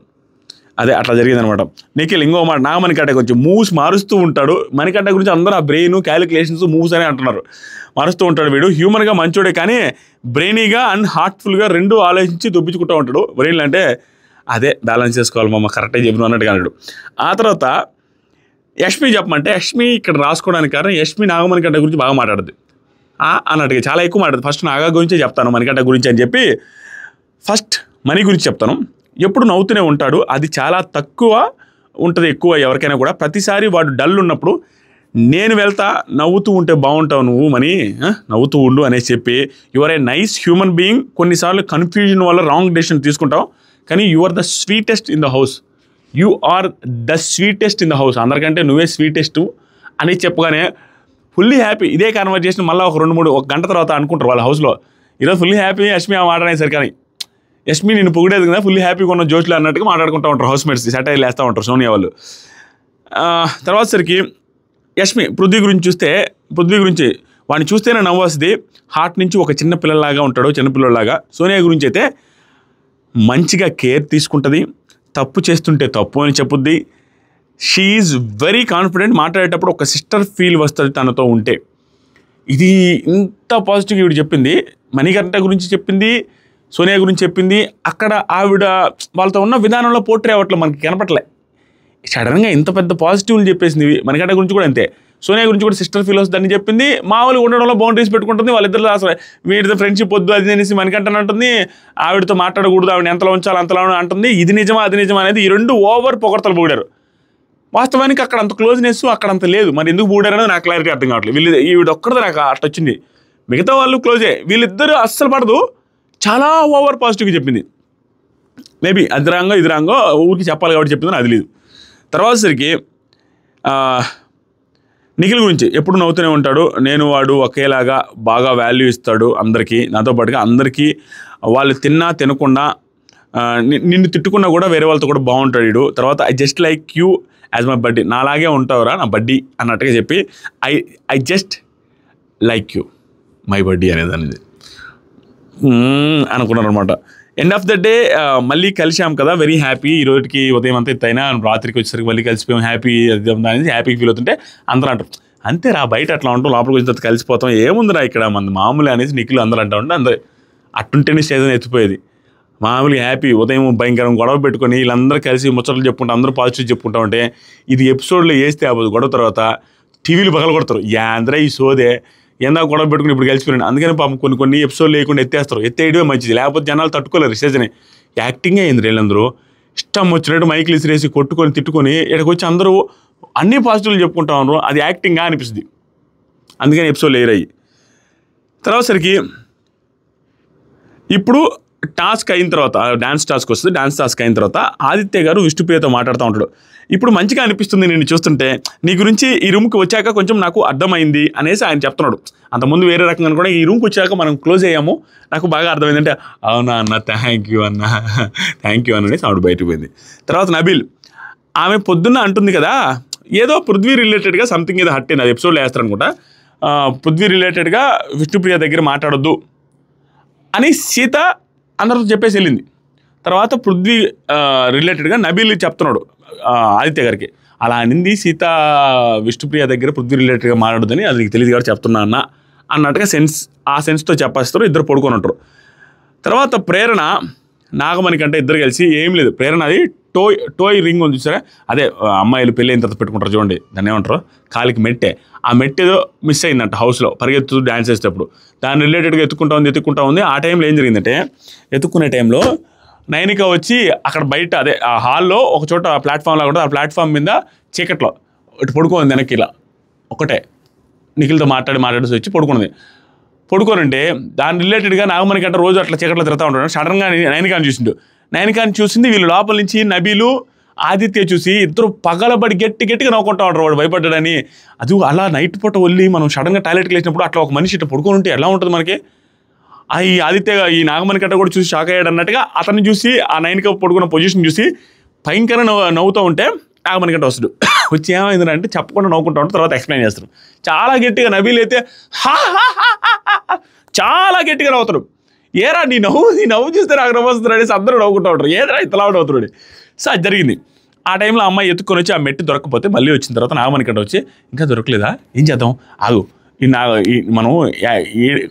అదే అట్లా జరిగిందనమాట. నిఖిల్ ఇంకో మాట, నాగమణికంట కొంచెం మూవ్స్ మారుస్తూ ఉంటాడు. మణికంట గురించి అందరూ ఆ బ్రెయిన్, క్యాలిక్యులేషన్స్, మూవ్స్ అని అంటున్నారు. మారుస్తూ ఉంటాడు వీడు. హ్యూమన్గా మంచోడే కానీ బ్రెయినీగా అండ్ హార్ట్ఫుల్గా రెండు ఆలోచించి దొబ్బించుకుంటూ ఉంటాడు. బ్రెయిన్లు అంటే అదే బ్యాలెన్స్ చేసుకోవాలి మమ్మ, కరెక్ట్గా చెప్పిన అన్నట్టుగా అన్నాడు. ఆ తర్వాత యష్మి చెప్పమంటే, యష్మి ఇక్కడ రాసుకోవడానికి కారణం యష్మి నాగమణికంట గురించి బాగా మాట్లాడుద్ది అన్నట్టుగా, చాలా ఎక్కువ మాట్లాడుతుంది. ఫస్ట్ నాగా గురించే చెప్తాను, మణికంట గురించి అని చెప్పి ఫస్ట్ మణి గురించి చెప్తాను. ఎప్పుడు నవ్వుతూనే ఉంటాడు, అది చాలా తక్కువ ఉంటుంది, ఎక్కువ ఎవరికైనా కూడా. ప్రతిసారి వాడు డల్ ఉన్నప్పుడు నేను వెళ్తా, నవ్వుతూ ఉంటే బాగుంటావు నువ్వు మని, నవ్వుతూ ఉండు అనేసి చెప్పి, your a nice human being. కొన్నిసార్లు కన్ఫ్యూజన్ వల్ల రాంగ్ డెసిషన్ తీసుకుంటావు కానీ you are the sweetest in the house, you are the sweetest in the house, అందరికంటే నువ్వే స్వీటెస్ట్ అని చెప్పగానే ఫుల్లీ హ్యాపీ. ఇదే కన్వర్జేషన్ మళ్ళీ ఒక గంట తర్వాత అనుకుంటారు వాళ్ళ హౌస్లో, ఈరోజు ఫుల్లీ హ్యాపీ యష్మి ఆ మాట్లాడేసరి, కానీ యష్మి నేను పొగిడేది కదా ఫుల్లీ హ్యాపీగా ఉన్న జోష్లో అన్నట్టుగా మాట్లాడుకుంటూ ఉంటారు హౌస్ మేట్స్, సెటైర్లు వేస్తూ ఉంటారు సోనియా వాళ్ళు. తర్వాత సరికి యష్మి పృథ్వీ గురించి వాడిని చూస్తేనే నవ్వు వస్తుంది, హార్ట్ నుంచి ఒక చిన్న పిల్లలాగా ఉంటాడు, చిన్నపిల్లలాగా. సోనియా గురించి అయితే మంచిగా కేర్ తీసుకుంటుంది, తప్పు చేస్తుంటే తప్పు అని చెప్పుద్ది. షీ ఈజ్ వెరీ కాన్ఫిడెంట్, మాట్లాడేటప్పుడు ఒక సిస్టర్ ఫీల్ వస్తుంది తనతో ఉంటే. ఇది ఇంత పాజిటివ్గా ఈవిడ చెప్పింది, మణికంఠ గురించి చెప్పింది, సోనియా గురించి చెప్పింది. అక్కడ ఆవిడ వాళ్ళతో ఉన్న విధానంలో పోర్ట్రే అవ్వట్లేదు, మనకి కనపట్లే. సడన్గా ఇంత పెద్ద పాజిటివ్లు చెప్పేసింది. మణికంఠ గురించి కూడా అంతే, సోనియా గురించి కూడా సిస్టర్ ఫీల్ వస్తుందని చెప్పింది. మామూలుగా ఉండడంలో బౌండరీస్ పెట్టుకుంటుంది, వాళ్ళిద్దరు అసలు వీటితో ఫ్రెండ్షిప్ వద్దు అది అనేసి మణికంఠ అంటుంది, ఆవిడతో మాట్లాడకూడదు, ఆవిడ ఎంతలో ఉంచాలి అంతలో అంటుంది. ఇది నిజమా అది నిజమా అనేది ఈ రెండు ఓవర్ పొగడతలు పొగిడారు. వాస్తవానికి అక్కడ అంత క్లోజ్నెస్ అక్కడ అంత లేదు, మరి ఎందుకు పొగిడారు అనేది నాకు క్లారిటీ అర్థం కావట్లేదు. ఈవిడ ఒక్కడిదే నాకు అట్లా వచ్చింది, మిగతా వాళ్ళు క్లోజే, వీళ్ళిద్దరూ అస్సలు పడదు. చాలా ఓవర్ పాజిటివ్గా చెప్పింది. మేబీ అది రాంగో ఇది రాంగో ఊరికి చెప్పాలి కాబట్టి చెప్పిందని అది లేదు. తర్వాత సరికి నిఖిల్ గురించి ఎప్పుడు నవ్వుతూనే ఉంటాడు, నేను వాడు ఒకేలాగా బాగా వాల్యూ ఇస్తాడు అందరికీ, నాతో పాటుగా అందరికీ. వాళ్ళు తిన్నా తినకుండా నిన్ను తిట్టుకున్నా కూడా వేరే వాళ్ళతో కూడా బాగుంటాడు వీడు. తర్వాత I just like you as my బడ్డీ, నాలాగే ఉంటావురా నా బడ్డీ అన్నట్టుగా చెప్పి I just like you my బడ్డీ అనేది అనుకున్నారు అనమాట. ఎండ్ ఆఫ్ ద డే మళ్ళీ కలిసాం కదా, వెరీ హ్యాపీ. ఈ రోజుకి ఉదయం అంతా ఎత్తైనా రాత్రికి వచ్చేసరికి మళ్ళీ కలిసిపోయాం, హ్యాపీ అనేది హ్యాపీగా ఫీల్ అవుతుంటే అందరూ అంటారు అంతేరా, బయట అట్లా ఉంటాం, లోపలికి వచ్చిన తర్వాత కలిసిపోతాం, ఏముందిరా ఇక్కడ మన మామూలు అనేసి నిఖిల్ అందరూ అంటూ ఉంటే అందరూ అట్టుంటేనే స్టేజ్ ఎత్తిపోయేది. మామూలుగా హ్యాపీ, ఉదయం భయంకరం గొడవ పెట్టుకొని వీళ్ళందరూ కలిసి ముచ్చట్లు చెప్పుకుంటా అందరూ పాజిటివ్ చెప్పుకుంటా ఉంటే ఇది ఎపిసోడ్లో వేస్తే అవ్వదు. గొడవ తర్వాత టీవీలు పగల కొడతారు, యాంద్రా ఈ సోదే ఏందా గొడవ పెట్టుకుని ఇప్పుడు కలిసిపోయినాడు. అందుకని పాపం కొన్ని ఎపిసోడ్లు లేకుండా ఎత్తేస్తారు, ఎత్తేయడమే మంచిది, లేకపోతే జనాలు తట్టుకోలేరు స్టేజ్ని. యాక్టింగే అయింది వీళ్ళందరూ, ఇష్టం వచ్చినట్టు మైకులు ఇసిరేసి కొట్టుకొని తిట్టుకొని ఇక్కడికి వచ్చి అందరూ అన్ని పాజిటివ్లు చెప్పుకుంటా ఉన్నారు, అది యాక్టింగ్గా అనిపిస్తుంది. అందుకని ఎపిసోడ్లు ఎయిరయ్యి. తర్వాత సరికి ఇప్పుడు టాస్క్ అయిన తర్వాత డాన్స్ టాస్క్ వస్తుంది, డాన్స్ టాస్క్ అయిన తర్వాత ఆదిత్య గారు విష్ణుప్రియతో మాట్లాడుతూ ఉంటాడు. ఇప్పుడు మంచిగా అనిపిస్తుంది నేను చూస్తుంటే, నీ గురించి ఈ రూమ్కి వచ్చాక కొంచెం నాకు అర్థమైంది అనేసి ఆయన చెప్తున్నాడు. అంతకుముందు వేరే రకంగా కూడా ఈ రూమ్కి వచ్చాక మనం క్లోజ్ అయ్యాము, నాకు బాగా అర్థమైంది అంటే, అవునా అన్న థ్యాంక్ యూ అన్న అనేసి ఆవిడ బయటకు పోయింది. తర్వాత నబీల్, ఆమె పొద్దున్న అంటుంది కదా ఏదో పృథ్వీ రిలేటెడ్గా సంథింగ్ ఏదో హట్ అయింది, అది ఎపిసోడ్లో వేస్తారనుకుంటా, పృథ్వీ రిలేటెడ్గా విష్ణుప్రియ దగ్గర మాట్లాడొద్దు అని సీత అందరితో చెప్పేసి వెళ్ళింది. తర్వాత పృథ్వీ రిలేటెడ్గా నబీల్ చెప్తున్నాడు ఆదిత్య గారికి, అలా అనింది సీత విష్ణుప్రియ దగ్గర పృథ్వీ రిలేటెడ్గా మాట్లాడదని అది నీకు తెలియదు కాబట్టి చెప్తున్నా అన్నట్టుగా ఆ సెన్స్తో చెప్పేస్తారు. ఇద్దరు పడుకొని ఉంటారు. తర్వాత ప్రేరణ నాగమణి కంటే ఇద్దరు కలిసి ఏం లేదు, ప్రేరణ అది టోయ్ రింగ్ ఉంది చూసారా, అదే అమ్మాయిలు పెళ్ళి అయిన తర్వాత పెట్టుకుంటారు చూడండి, దాన్ని ఏమంటారు, కాలికి మెట్టే, ఆ మెట్టు ఏదో మిస్ అయిందంట హౌస్లో పరిగెత్తు డ్యాన్స్ చేసేటప్పుడు. దాని రిలేటెడ్గా ఎత్తుకుంటా ఉంది. ఆ టైంలో ఏం జరిగిందంటే, ఎత్తుకునే టైంలో నైనిక వచ్చి అక్కడ బయట అదే ఆ హాల్లో ఒక చోట ప్లాట్ఫామ్ లాగా ఉంటుంది, ఆ ప్లాట్ఫామ్ మీద చీకట్లో ఇటు పడుకోంది వెనక్కి ఇలా ఒకటే నిఖిల్తో మాట్లాడి వచ్చి పడుకోనంటే దాని రిలేటెడ్గా నాగమణి కంటే రోజు అట్లా చీకట్లో తిరుగుతూ ఉంటాడు. సడన్గా నైనికాని చూసింది, వీళ్ళు లోపల నుంచి నబీలు ఆదిత్య చూసి ఇద్దరు పగలబడి గట్టిగా నవ్వుకుంటా ఉంటారు, వాడు భయపడ్డాడని. అది అలా నైట్ పూట వెళ్ళి మనం సడన్గా టాయిలెట్కి వెళ్ళినప్పుడు అట్లా ఒక మనిషి ఇట్లా పడుకొని ఉంటే ఎలా ఉంటుంది మనకి. ఈ ఆదిత్య ఈ నాగమణి కంట కూడా చూసి షాక్ అయ్యాడు అన్నట్టుగా అతన్ని చూసి ఆ నైనిక పడుకున్న పొజిషన్ చూసి భయంకరంగా నవ్వుతూ ఉంటే నాగమణి కంట వస్తాడు. వచ్చి ఏమైంది అంటే చెప్పకుండా నవ్వుకుంటా ఉంటారు. తర్వాత ఎక్స్ప్లెయిన్ చేస్తారు. చాలా గట్టిగా నబీల్ అయితే చాలా గట్టిగా నవ్వుతాడు. ఏరా నీ నవ్వు చూస్తే నాకు నవ్వు వస్తున్నాడు అనేసి అందరూ నవ్వుకుంటూ ఉంటారు, ఏదరా ఇంతలా నవ్వుతున్నాడు. సో అది జరిగింది. ఆ టైంలో అమ్మాయి ఎత్తుకొని వచ్చి ఆ మెట్టు దొరకకపోతే మళ్ళీ వచ్చిన తర్వాత నాగమణి కంట వచ్చి ఇంకా దొరకలేదా, ఏం చేద్దాం ఆగు, మనం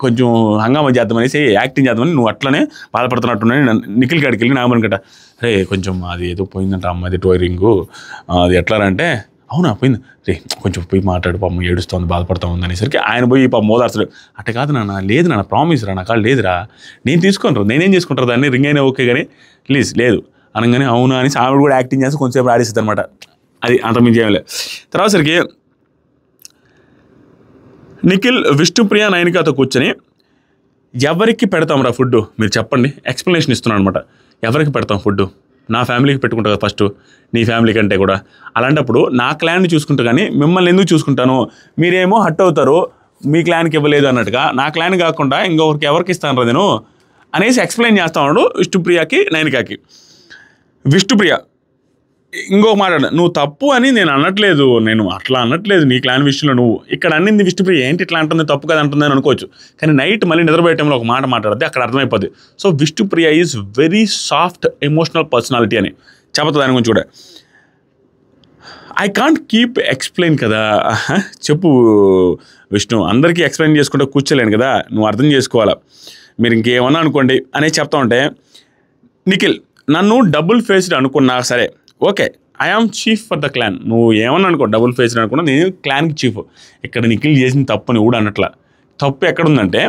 కొంచెం హంగామా చేద్దామనేసి యాక్టింగ్ చేద్దామని నువ్వు అట్లనే బాధపడుతున్నట్టున్నాను. నిఖిల్ కాడికి వెళ్ళి నాగమణి కంట, రే కొంచెం అది ఏదో పోయిందంట అమ్మాయిది టోయ్ రింగు, అది ఎట్లా అంటే, అవునా పోయింది రే కొంచెం పోయి మాట్లాడు పాపం ఏడుస్తుంది బాధపడుతూ ఉంది అనేసరికి ఆయన పోయి పాపం మోదార్చడు. అట్ట కాదు నాన్న, లేదు నాన్న ప్రామిస్ రా, నా కాళ్ళు లేదురా, నేను తీసుకుంటారు, నేనేం చేసుకుంటారు దాన్ని, రింగ్ అయినా ఓకే కానీ ప్లీజ్ లేదు అనగానే అవునా అని ఆవిడ కూడా యాక్టింగ్ చేసి కొంచెంసేపు ఆడిస్తుంది అనమాట. అది అంత మించి ఏం లేదు. తర్వాత సరికి నిఖిల్ విష్ణుప్రియ నైనికతో కూర్చొని ఎవరికి పెడతాం రా ఫుడ్ మీరు చెప్పండి, ఎక్స్ప్లెనేషన్ ఇస్తున్నాను అనమాట. ఎవరికి పెడతాం ఫుడ్డు? నా ఫ్యామిలీకి పెట్టుకుంటా కదా ఫస్ట్, నీ ఫ్యామిలీ కంటే కూడా. అలాంటప్పుడు నా క్లాన్ని చూసుకుంటా కానీ మిమ్మల్ని ఎందుకు చూసుకుంటాను? మీరేమో హట్ అవుతారు, మీ క్లాన్కి ఇవ్వలేదు అన్నట్టుగా. నా క్లాన్ కాకుండా ఇంకొకరికి ఎవరికి ఇస్తాను రా నేను అనేసి ఎక్స్ప్లెయిన్ చేస్తా ఉన్నాడు విష్ణుప్రియకి, నైనికాకి. విష్ణుప్రియ ఇంకొక మాట, నువ్వు తప్పు అని నేను అనట్లేదు, నేను అట్లా అనట్లేదు నీ క్లాన్ విషయంలో. నువ్వు ఇక్కడ అన్నింది విష్ణుప్రియ ఏంటి ఇట్లా అంటుంది, తప్పు కదా అంటుంది అని అనుకోవచ్చు. కానీ నైట్ మళ్ళీ నిద్రపోయే టైంలో ఒక మాట మాట్లాడితే అక్కడ అర్థమైపోద్ది. So Vishnupriya is very soft emotional personality అని చెప్పదు దాని గురించి కూడా. ఐ కాంట్ కీప్ ఎక్స్ప్లెయిన్ కదా. చెప్పు విష్ణు, అందరికీ ఎక్స్ప్లెయిన్ చేసుకుంటే కూర్చోలేను కదా, నువ్వు అర్థం చేసుకోవాలా. మీరు ఇంకేమన్నా అనుకోండి అనేది చెప్తా ఉంటే, నిఖిల్ నన్ను డబుల్ ఫేస్డ్ అనుకున్నా సరే okay, I am chief for the clan. నువ్వు ఏమన్నా అనుకో, డబుల్ ఫేస్డ్ అనుకున్నా, నేను క్లాన్కి చీఫ్. ఇక్కడ నిఖిల్ చేసిన తప్పుని కూడా అన్నట్ల. తప్పు ఎక్కడుందంటే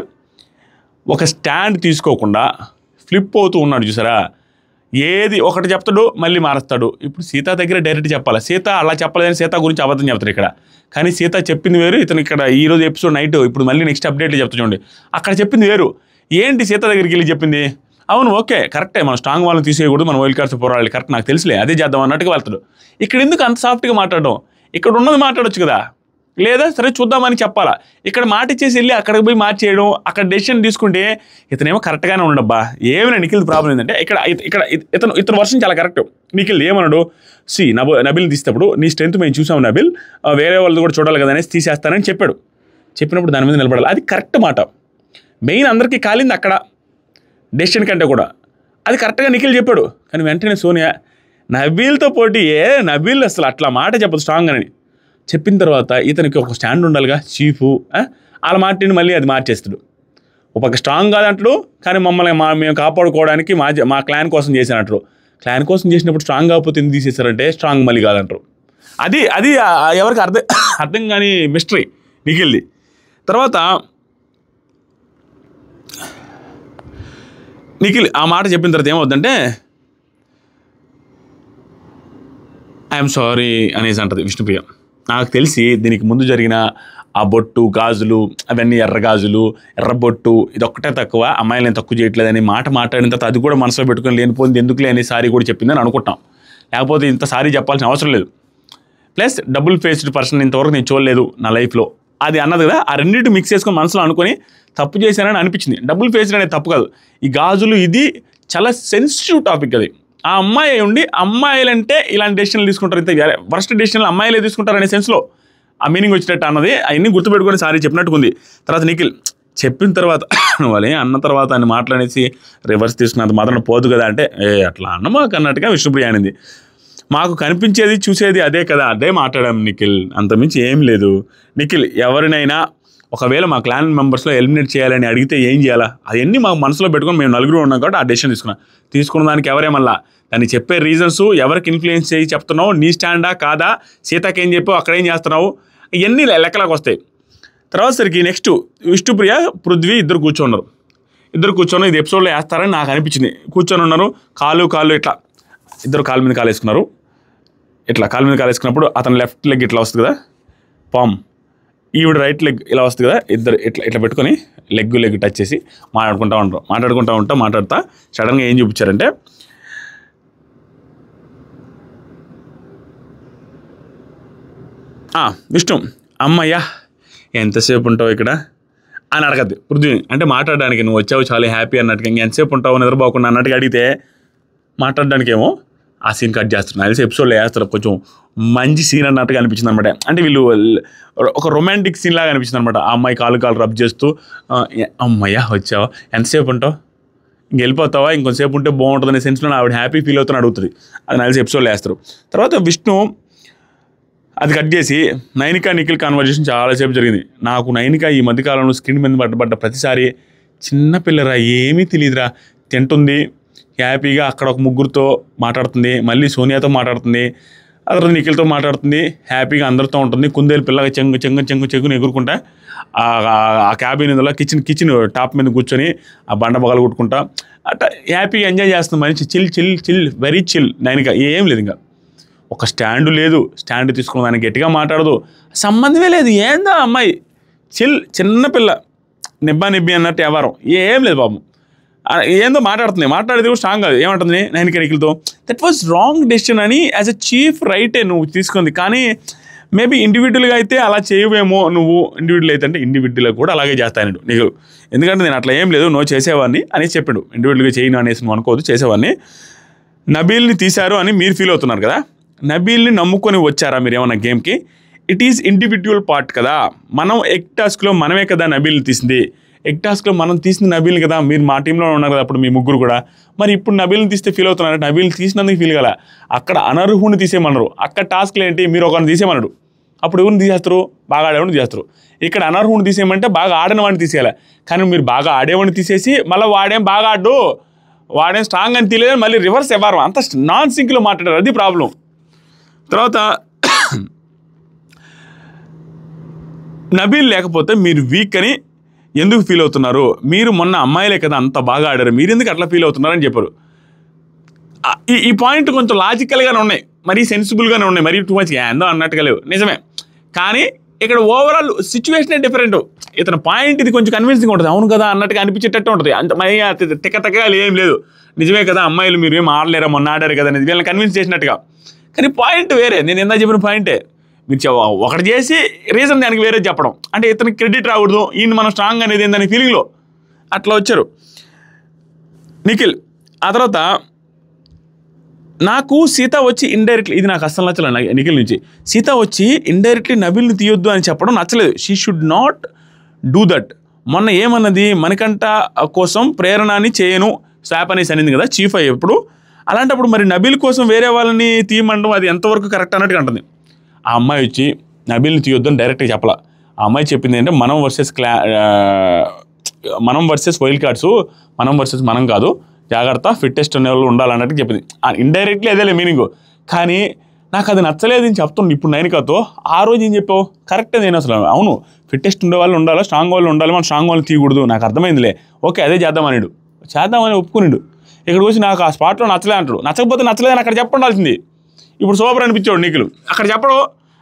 ఒక స్టాండ్ తీసుకోకుండా ఫ్లిప్ అవుతూ ఉన్నాడు చూసారా. ఏది ఒకటి చెప్తాడు మళ్ళీ మారుస్తాడు. ఇప్పుడు సీత దగ్గర డైరెక్ట్ చెప్పాలి, సీత అలా చెప్పలేదని సీత గురించి అబద్ధం చెప్తారు ఇక్కడ. కానీ సీత చెప్పింది వేరు, ఇతను ఇక్కడ ఈరోజు ఎపిసోడ్ నైట్ ఇప్పుడు మళ్ళీ నెక్స్ట్ అప్డేట్లు చెప్తా చూడండి, అక్కడ చెప్పింది వేరు. ఏంటి సీత దగ్గరికి వెళ్ళి చెప్పింది? అవును ఓకే కరెక్టే, మనం స్ట్రాంగ్ వాళ్ళని తీసేయకూడదు, మనం వైల్డ్ కార్డ్స్ పోరాడాలి, కరెక్ట్ నాకు తెలుసులే, అదే చేద్దాం అన్నట్టుగా వెళ్తాడు. ఇక్కడ ఎందుకు అంత సాఫ్ట్గా మాట్లాడడం? ఇక్కడ ఉన్నది మాట్లాడొచ్చు కదా, లేదా సరే చూద్దామని చెప్పాలా. ఇక్కడ మాట ఇచ్చేసి వెళ్ళి అక్కడికి పోయి మార్చేయడం, అక్కడ డెసిషన్ తీసుకుంటే ఇతనేమో కరెక్ట్గానే ఉండబ్బా. ఏమైనా నిఖిల్ ప్రాబ్లం ఏంటంటే ఇక్కడ ఇక్కడ ఇతను వర్షన్ చాలా కరెక్ట్. నిఖిల్ ఏమన్నాడు, నబిల్ తీసేటప్పుడు నీ స్ట్రెంత్ మేము చూసాం నబిల్, వేరే వాళ్ళది కూడా చూడాలి కదా అనేసి తీసేస్తానని చెప్పాడు. చెప్పినప్పుడు దాని మీద నిలబడాలి, అది కరెక్ట్ మాట. మెయిన్ అందరికీ కాలింది అక్కడ డెసిషన్ కంటే కూడా, అది కరెక్ట్గా నిఖిల్ చెప్పాడు. కానీ వెంటనే సోనియా నబీల్తో పోటీ, నబీల్ అసలు అట్లా మాట చెప్పదు స్ట్రాంగ్ అని చెప్పిన తర్వాత ఇతనికి ఒక స్టాండ్ ఉండాలిగా చీఫ్, వాళ్ళ మాటని మళ్ళీ అది మార్చేస్తాడు. ఒక స్ట్రాంగ్ కాదంటాడు, కానీ మమ్మల్ని మేము కాపాడుకోవడానికి మా క్లాన్ కోసం చేసినట్టు. క్లాన్ కోసం చేసినప్పుడు స్ట్రాంగ్ కాకపోతే ఎందుకు తీసేశారంటే స్ట్రాంగ్ మళ్ళీ కాదంటారు. అది ఎవరికి అర్థం కాని మిస్టరీ నిఖిల్ది. తర్వాత నిఖిల్ ఆ మాట చెప్పిన తర్వాత ఏమవుద్దంటే ఐఎమ్ సారీ అనేసి అంటది విష్ణుప్రియ. నాకు తెలిసి దీనికి ముందు జరిగిన ఆ బొట్టు గాజులు అవన్నీ ఎర్ర గాజులు ఎర్ర బొట్టు ఇదొక్కటే తక్కువ, అమ్మాయిలు నేను తక్కువ చేయట్లేదని మాట్లాడిన తర్వాత అది కూడా మనసులో పెట్టుకొని లేనిపోయింది ఎందుకులే అని సారీ కూడా చెప్పిందని అనుకుంటాం. లేకపోతే ఇంత సారీ చెప్పాల్సిన అవసరం లేదు. ప్లస్ డబుల్ ఫేస్డ్ పర్సన్ ఇంతవరకు నేను చూడలేదు నా లైఫ్లో అది అన్నది కదా. ఆ రెండింటి మిక్స్ చేసుకొని మనసులో అనుకొని తప్పు చేశానని అనిపించింది. డబుల్ ఫేస్డ్ అనేది తప్పు కాదు. ఈ గాజులు ఇది చాలా సెన్సిటివ్ టాపిక్. అది ఆ అమ్మాయి ఉండి అమ్మాయిలంటే ఇలాంటి డెసిషన్లు తీసుకుంటారు, ఇంత వర్స్ట్ డెసిషన్లు అమ్మాయిలే తీసుకుంటారు అనే సెన్స్లో ఆ మీనింగ్ వచ్చినట్టు అన్నది అవన్నీ గుర్తుపెట్టుకొని సారీ చెప్పినట్టుగా ఉంది. తర్వాత నిఖిల్ చెప్పిన తర్వాత వాళ్ళే అన్న తర్వాత అని మాట్లాడేసి రివర్స్ తీసుకున్నంత మాత్రం పోదు కదా అంటే అట్లా అన్న మాకు అన్నట్టుగా విష్ణుప్రియ అనింది. మాకు కనిపించేది చూసేది అదే కదా, అదే మాట్లాడాం నిఖిల్, అంతమించి ఏం లేదు. నిఖిల్ ఎవరినైనా ఒకవేళ మా క్లాన్ మెంబర్స్లో ఎలిమినేట్ చేయాలని అడిగితే ఏం చేయాలా అవన్నీ మాకు మనసులో పెట్టుకొని మేము నలుగురు ఉన్నాం కాబట్టి ఆ డెసిషన్ తీసుకున్న దానికి ఎవరేమల్లా దాన్ని చెప్పే రీజన్స్ ఎవరికి ఇన్ఫ్లుయెన్స్ చేసి చెప్తున్నావు, నీ స్టాండా కాదా, సీతకి ఏం చెప్పావు అక్కడేం చేస్తున్నావు, ఇవన్నీ లెక్కలకు వస్తాయి. తర్వాత సరికి నెక్స్ట్ విష్ణుప్రియ పృథ్వీ ఇద్దరు కూర్చోన్నారు. ఇది ఎపిసోడ్లో వేస్తారని నాకు అనిపించింది. కూర్చొని ఉన్నారు, కాళ్ళు ఇట్లా ఇద్దరు కాలు మీద కాలు వేసుకున్నారు. ఇట్లా కాలు మీద కాలు వేసుకున్నప్పుడు అతను లెఫ్ట్ లెగ్ ఇట్లా వస్తుంది కదా పామ్, ఈవిడ రైట్ లెగ్ ఇలా వస్తుంది కదా, ఇద్దరు ఇట్లా పెట్టుకొని లెగ్ టచ్ చేసి మాట్లాడుతూ సడన్గా ఏం చూపించారంటే విష్ణు అమ్మయ్యా ఎంతసేపు ఉంటావు ఇక్కడ అని అడగద్దు పృథ్వీ. అంటే మాట్లాడడానికి నువ్వు వచ్చావు చాలా హ్యాపీ అన్నట్టుగా, ఎంతసేపు ఉంటావు నిద్రపోకుండా అన్నట్టుగా అడిగితే మాట్లాడడానికేమో ఆ సీన్ కట్ చేస్తారు. నాకు తెలిసి ఎపిసోడ్లో వేస్తారు, కొంచెం మంచి సీన్ అన్నట్టుగా అనిపించింది అనమాట. అంటే వీళ్ళు ఒక రొమాంటిక్ సీన్ లాగా అనిపించింది అనమాట. ఆ అమ్మాయి కాలు రబ్ చేస్తూ అమ్మయ్యా వచ్చావా ఎంతసేపు ఉంటావు, వెళ్ళిపోతావా ఇంకొంతసేపు ఉంటే బాగుంటుంది అనే సెన్స్లో ఆవిడ హ్యాపీ ఫీల్ అవుతాను అడుగుతుంది. అది నాకు తెలిసి ఎపిసోడ్లో వేస్తారు. తర్వాత విష్ణు అది కట్ చేసి నైనికా నిఖిల్ కాన్వర్జేషన్ చాలాసేపు జరిగింది. నాకు నైనికా ఈ మధ్యకాలంలో స్క్రీన్ మీద పడ్డ ప్రతిసారి చిన్నపిల్లరా ఏమీ తెలియదురా, తింటుంది హ్యాపీగా, అక్కడ ఒక ముగ్గురితో మాట్లాడుతుంది, మళ్ళీ సోనియాతో మాట్లాడుతుంది, ఆ తర్వాత నిఖిల్తో మాట్లాడుతుంది, హ్యాపీగా అందరితో ఉంటుంది. కుందేలు పిల్లగా చెంగుని ఎగురుకుంటా ఆ క్యాబిన్ ఇందులో కిచెన్ టాప్ మీద కూర్చొని ఆ బండ బగలు కొట్టుకుంటా అట్లా హ్యాపీగా ఎంజాయ్ చేస్తుంది. మంచి చిల్ వెరీ చిల్. నైనికా ఏం లేదు, ఇంకా ఒక స్టాండు లేదు, స్టాండ్ తీసుకున్న దానికి గట్టిగా మాట్లాడదు, సంబంధమే లేదు. ఏందా అమ్మాయి చిన్నపిల్ల నిబ్బి అన్నట్టు వ్యవహారం ఏం లేదు బాబు. ఏందో మాట్లాడితే కూడా స్ట్రాంగ్ కాదు. ఏమంటుంది నైనిక నిఖిల్తో, దట్ వాజ్ రాంగ్ డెసిషన్ అని యాజ్ ఎ చీఫ్ రైటే నువ్వు తీసుకుంది, కానీ మేబీ ఇండివిజువల్గా అయితే అలా చేయవేమో నువ్వు, ఇండివిజువల్ అయితే అంటే ఇండివిజువల్గా కూడా అలాగే చేస్తాను నీకు, ఎందుకంటే నేను అట్లా ఏం లేదు నువ్వు చేసేవాడిని అనేసి చెప్పాడు. ఇండివిజువల్గా చేయను అనేసి నువ్వు అనుకోవద్దు, చేసేవాడిని. నబీల్ని తీశారు అని మీరు ఫీల్ అవుతున్నారు కదా, నబీల్ని నమ్ముకొని వచ్చారా మీరు ఏమన్నా గేమ్కి? ఇట్ ఈజ్ ఇండివిజువల్ పార్ట్ కదా. మనం ఎగ్ టాస్క్లో మనమే కదా నబీల్ని తీసింది, ఎగ్ టాస్క్లో మనం తీసిన నబీల్ని కదా. మీరు మా టీంలో ఉన్నారు కదా అప్పుడు మీ ముగ్గురు కూడా, మరి ఇప్పుడు నబీల్ని తీస్తే ఫీల్ అవుతున్నారు, నబీల్ని తీసినందుకు ఫీల్ కదా. అక్కడ అనర్హుని తీసేయమన్నారు, అక్కడ టాస్క్లు ఏంటి మీరు ఒకరిని తీసేయమన్నాడు, అప్పుడు ఎవరిని తీసేస్తారు? బాగా ఆడేవాడిని తీసేస్తారు. ఇక్కడ అనర్హుని తీసేయమంటే బాగా ఆడిన వాడిని తీసేయాలి, కానీ మీరు బాగా ఆడేవాడిని తీసేసి మళ్ళీ వాడేం బాగా ఆడు, వాడేం స్ట్రాంగ్ అని తీయలేదు, మళ్ళీ రివర్స్ ఎవ్వరు అంత నాన్ సింక్లో మాట్లాడారు, అది ప్రాబ్లం. తర్వాత నబీల్ లేకపోతే మీరు వీక్ అని ఎందుకు ఫీల్ అవుతున్నారు, మీరు మొన్న అమ్మాయిలే కదా అంత బాగా ఆడారు, మీరు ఎందుకు అట్లా ఫీల్ అవుతున్నారని చెప్పారు. ఈ పాయింట్ కొంచెం లాజికల్గానే ఉన్నాయి, మరీ సెన్సిబుల్గానే ఉన్నాయి, మరీ టూ మచ్ ఏందో అన్నట్టుగా లేవు, నిజమే. కానీ ఇక్కడ ఓవరాల్ సిచ్యువేషనే డిఫరెంట్. ఇతని పాయింట్ ఇది కొంచెం కన్విన్సింగ్ ఉంటుంది, అవును కదా అన్నట్టుగా అనిపించేటట్టు ఉంటుంది, అంత మరి తిక్కగా ఏం లేదు, నిజమే కదా అమ్మాయిలు మీరు ఏం ఆడలేరా మొన్న ఆడారు కదా అనేది వీళ్ళని కన్విన్స్ చేసినట్టుగా. కానీ పాయింట్ వేరే, నేను ఎంత చెప్పిన పాయింటే మీరు ఒకటి చేసి రీజన్ దానికి వేరే చెప్పడం, అంటే ఇతనికి క్రెడిట్ రాకూడదు, ఈయన మనం స్ట్రాంగ్ అనేది ఏందని ఫీలింగ్లో అట్లా వచ్చారు నిఖిల్. ఆ తర్వాత నాకు సీత వచ్చి ఇండైరెక్ట్లీ, ఇది నాకు అస్సలు నచ్చలేదు నిఖిల్ నుంచి, సీత వచ్చి ఇండైరెక్ట్లీ నబీల్ని తీయొద్దు అని చెప్పడం నచ్చలేదు. She should not do that. మొన్న ఏమన్నది, మణికంఠ కోసం ప్రేరణని చేయను స్వాప్ అనేసి అనింది కదా చీఫ్ అయ్యేప్పుడు. అలాంటప్పుడు మరి నబీల్ కోసం వేరే వాళ్ళని తీయమండం అది ఎంతవరకు కరెక్ట్ అన్నట్టుగా అంటుంది. ఆ అమ్మాయి వచ్చి నబీల్ని తీయొద్దు అని డైరెక్ట్గా చెప్పాల. ఆ అమ్మాయి చెప్పింది ఏంటంటే మనం వర్సెస్ వైల్డ్ కార్డ్స్, మనం వర్సెస్ మనం కాదు, జాగ్రత్త ఫిట్టెస్ట్ అనే వాళ్ళు ఉండాలన్నట్టు చెప్పింది. ఇండైరెక్ట్లీ అదేలే మీనింగ్, కానీ నాకు అది నచ్చలేదు అని చెప్తుంది ఇప్పుడు నైనికతో. ఆ రోజు ఏం చెప్పావు కరెక్టే, నేను అసలు అవును ఫిట్టెస్ట్ ఉండే వాళ్ళు ఉండాలి, స్ట్రాంగ్ వాళ్ళు ఉండాలి, మనం స్ట్రాంగ్ వాళ్ళు తీయకూడదు, నాకు అర్థమైందిలే, ఓకే అదే చేద్దామనిడు, చేద్దామని ఒప్పుకునిడు. ఇక్కడికి వచ్చి నాకు ఆ స్పాట్లో నచ్చలే అంటాడు, నచ్చకపోతే నచ్చలేదని అక్కడ చెప్పండాల్సింది. ఇప్పుడు సూపర్ అనిపించాడు నిఖిల్, అక్కడ చెప్పడు,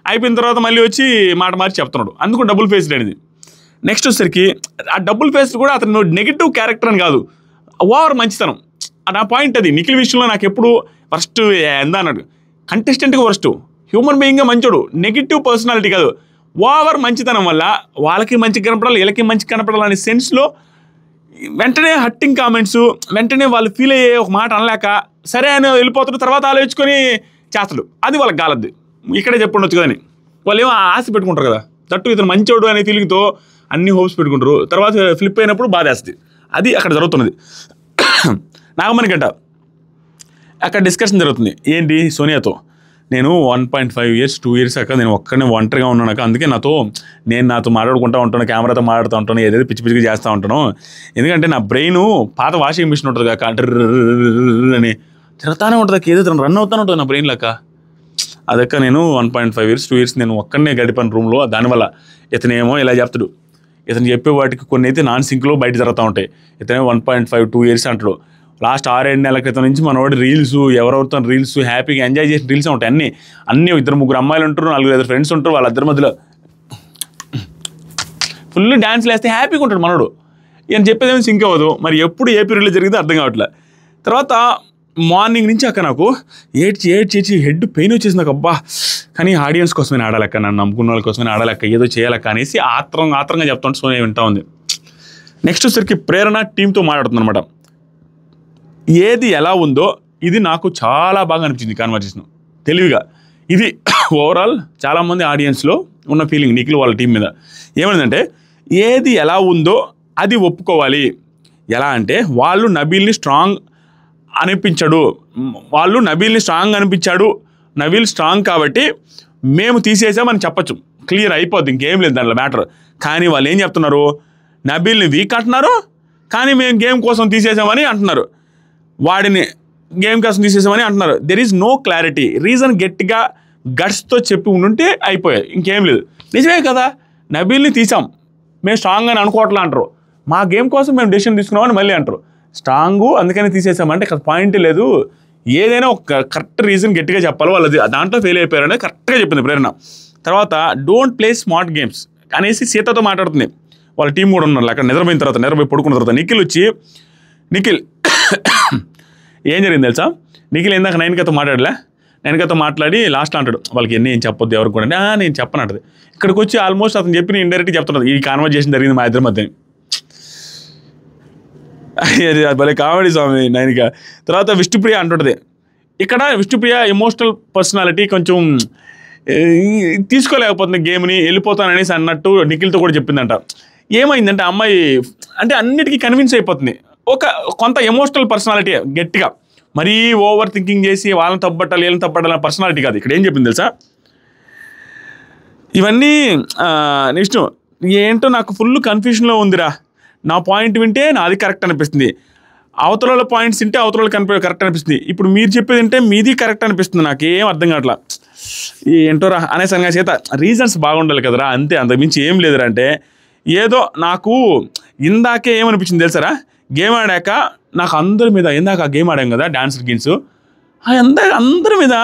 అయిపోయిన తర్వాత మళ్ళీ వచ్చి మాట మార్చి చెప్తున్నాడు, అందుకు డబుల్ ఫేస్డ్ అనేది. నెక్స్ట్ వచ్చేసరికి ఆ డబుల్ ఫేస్డ్ కూడా అతను నెగిటివ్ క్యారెక్టర్ అని కాదు, ఓవర్ మంచితనం. నా పాయింట్ అది. నిఖిల్ విషయంలో నాకు ఎప్పుడు ఫస్ట్ ఎంత అన్నాడు, కంటెస్టెంట్గా ఫస్ట్ హ్యూమన్ బీయింగ్గా మంచోడు, నెగిటివ్ పర్సనాలిటీ కాదు, ఓవర్ మంచితనం వల్ల వాళ్ళకి మంచి కనపడాలి వీళ్ళకి మంచి కనపడాలి అనే సెన్స్లో వెంటనే హట్టింగ్ కామెంట్స్, వెంటనే వాళ్ళు ఫీల్ అయ్యే ఒక మాట అనలేక సరే అని వెళ్ళిపోతాడు, తర్వాత ఆలోచించుకొని చేస్తాడు, అది వాళ్ళకి కాలద్ది. ఇక్కడే చెప్పుండొచ్చు కదని వాళ్ళు ఏమో ఆశ పెట్టుకుంటారు కదా, తట్టు ఇతను మంచోడు అనే ఫీలింగ్తో అన్ని హోప్స్ పెట్టుకుంటారు, తర్వాత ఫ్లిప్ అయినప్పుడు బాధేస్తుంది. అది అక్కడ జరుగుతున్నది. నాగమణికంట అక్కడ డిస్కషన్ జరుగుతుంది ఏంటి సోనియాతో, నేను 1.5 years 2 years అక్క నేను ఒక్కనే ఒంటరిగా ఉన్నాను అక్క, అందుకే నాతో మాట్లాడుకుంటూ ఉంటాను, కెమెరాతో మాట్లాడుతూ ఉంటాను, ఏదైతే పిచ్చి పిచ్చిగా చేస్తూ ఉంటాను, ఎందుకంటే నా బ్రెయిన్ పాత వాషింగ్ మిషన్ ఉంటుంది కాక అని తిరుగుతానే ఉంటుంది అక్క, ఏదైతే రన్ అవుతానే ఉంటుంది నా బ్రెయిన్ లెక్క. అదక్క నేను 1.5 years 2 years నేను ఒక్కనే గడిపాను రూమ్లో, దానివల్ల ఇతనేమో ఇలా చెప్తాడు, ఇతను చెప్పే వాటికి కొన్ని అయితే నాన్ సింక్లో బయట జరుగుతూ ఉంటాయి. ఇతనే 1.5 2 years అంటాడు. లాస్ట్ 6-7 నెలల క్రితం నుంచి మనవాడు రీల్స్ ఎవరెవరితో రీల్స్ హ్యాపీగా ఎంజాయ్ చేసిన రీల్స్ ఉంటాయి, అన్నీ 2-3 అమ్మాయిలు ఉంటారు, 4-5 ఫ్రెండ్స్ ఉంటారు, వాళ్ళిద్దరి మధ్యలో ఫుల్ డ్యాన్స్లు వేస్తే హ్యాపీగా ఉంటాడు మనోడు. ఈయన చెప్పేదేమో సింక్ అవ్వదు, మరి ఎప్పుడు ఏ పీరియడ్లో జరిగితే అర్థం కావట్లే. తర్వాత మార్నింగ్ నుంచి అక్క నాకు ఏడ్చి హెడ్ పెయిన్ వచ్చేసి నాకు, అబ్బా కానీ ఆడియన్స్ కోసమే ఆడాలక్క, నన్ను నమ్ముకున్న వాళ్ళ కోసమే ఆడాలక్క, ఏదో చేయాలక్క అనేసి ఆత్రంగా చెప్తుంటే సోనియా వింటా ఉంది. నెక్స్ట్ వచ్చరికి ప్రేరణ టీంతో మాట్లాడుతుంది అనమాట. ఏది ఎలా ఉందో ఇది నాకు చాలా బాగా అనిపించింది కాన్వర్జేషన్ తెలివిగా. ఇది ఓవరాల్ చాలామంది ఆడియన్స్లో ఉన్న ఫీలింగ్ నిఖిల్ వాళ్ళ టీం మీద ఏమైందంటే, ఏది ఎలా ఉందో అది ఒప్పుకోవాలి. ఎలా అంటే వాళ్ళు నబీల్ని స్ట్రాంగ్ అనిపించాడు, నబీల్ స్ట్రాంగ్ కాబట్టి మేము తీసేసామని చెప్పచ్చు, క్లియర్ అయిపోద్ది, ఇంకేం లేదు దాంట్లో మ్యాటర్. కానీ వాళ్ళు ఏం చెప్తున్నారు, నబీల్ని వీక్ అంటున్నారు, కానీ మేము గేమ్ కోసం తీసేసామని అంటున్నారు, వాడిని గేమ్ కోసం తీసేసామని అంటున్నారు. There is no clarity. Reason గట్టిగా గట్స్తో చెప్పి ఉండుంటే అయిపోయాయి, ఇంకేం లేదు. నిజమే కదా, నబీల్ని తీసాం మేము స్ట్రాంగ్ అని అనుకోవట్లే అంటారు, మా గేమ్ కోసం మేము డెసిషన్ తీసుకున్నామని మళ్ళీ అంటారు. స్ట్రాంగు అందుకని తీసేసామంటే పాయింట్ లేదు, ఏదైనా ఒక కరెక్ట్ రీజన్ గట్టిగా చెప్పాలి, వాళ్ళది దాంట్లో ఫెయిల్ అయిపోయారనేది కరెక్ట్గా చెప్పింది ప్రేరణ. తర్వాత డోంట్ ప్లే స్మార్ట్ గేమ్స్ అనేసి సీతతో మాట్లాడుతుంది. వాళ్ళ టీం కూడా ఉన్నారు అక్కడ, నిద్రపోయిన తర్వాత పడుకున్న తర్వాత నిఖిల్ వచ్చి నిఖిల్ ఏం జరిగింది తెలుసా, నిఖిల్ ఇందాక నైన్కతో మాట్లాడలే, నైన్కతో మాట్లాడి లాస్ట్లో అంటాడు వాళ్ళకి ఏం చెప్పొద్దు ఎవరికి కూడా, నేను చెప్పను అంటది. ఇక్కడికి వచ్చి ఆల్మోస్ట్ అతను చెప్పి నేను ఇండైరెక్ట్గా చెప్తున్నాడు ఈ కాన్వర్జేషన్ జరిగింది మా ఇద్దరి మధ్య. భలే కామెడీ స్వామి నైనిక. తర్వాత విష్ణుప్రియ అంటుంటుంది, ఇక్కడ విష్ణుప్రియ ఎమోషనల్ పర్సనాలిటీ కొంచెం తీసుకోలేకపోతుంది గేమ్ని, వెళ్ళిపోతాననేసి అన్నట్టు నిఖిల్తో కూడా చెప్పిందంట. ఏమైందంటే అమ్మాయి అంటే అన్నిటికీ కన్విన్స్ అయిపోతుంది, కొంత ఎమోషనల్ పర్సనాలిటీ గట్టిగా, మరీ ఓవర్ థింకింగ్ చేసి వాళ్ళని తప్పట్టాలి వీళ్ళని తప్పట్టాలి పర్సనాలిటీ కాదు. ఇక్కడ ఏం చెప్పింది తెలుసా, ఇవన్నీ నెక్స్ట్ ఏంటో నాకు ఫుల్ కన్ఫ్యూషన్లో ఉందిరా, నా పాయింట్ వింటే నాది కరెక్ట్ అనిపిస్తుంది, అవతల పాయింట్స్ వింటే అవతల కరెక్ట్ అనిపిస్తుంది, ఇప్పుడు మీరు చెప్పేది వింటే మీది కరెక్ట్ అనిపిస్తుంది, నాకేం అర్థం కావట్లా ఏంటోరా అనేసి అనగా చేత రీజన్స్ బాగుండాలి కదరా, అంతే అంతకుమించి ఏం లేదురా. అంటే ఏదో నాకు ఇందాకే ఏమనిపించింది తెలుసారా, గేమ్ ఆడాక నాకు అందరి మీద ఇందాక గేమ్ ఆడాం కదా డాన్సర్ గేమ్స్, అందరి మీద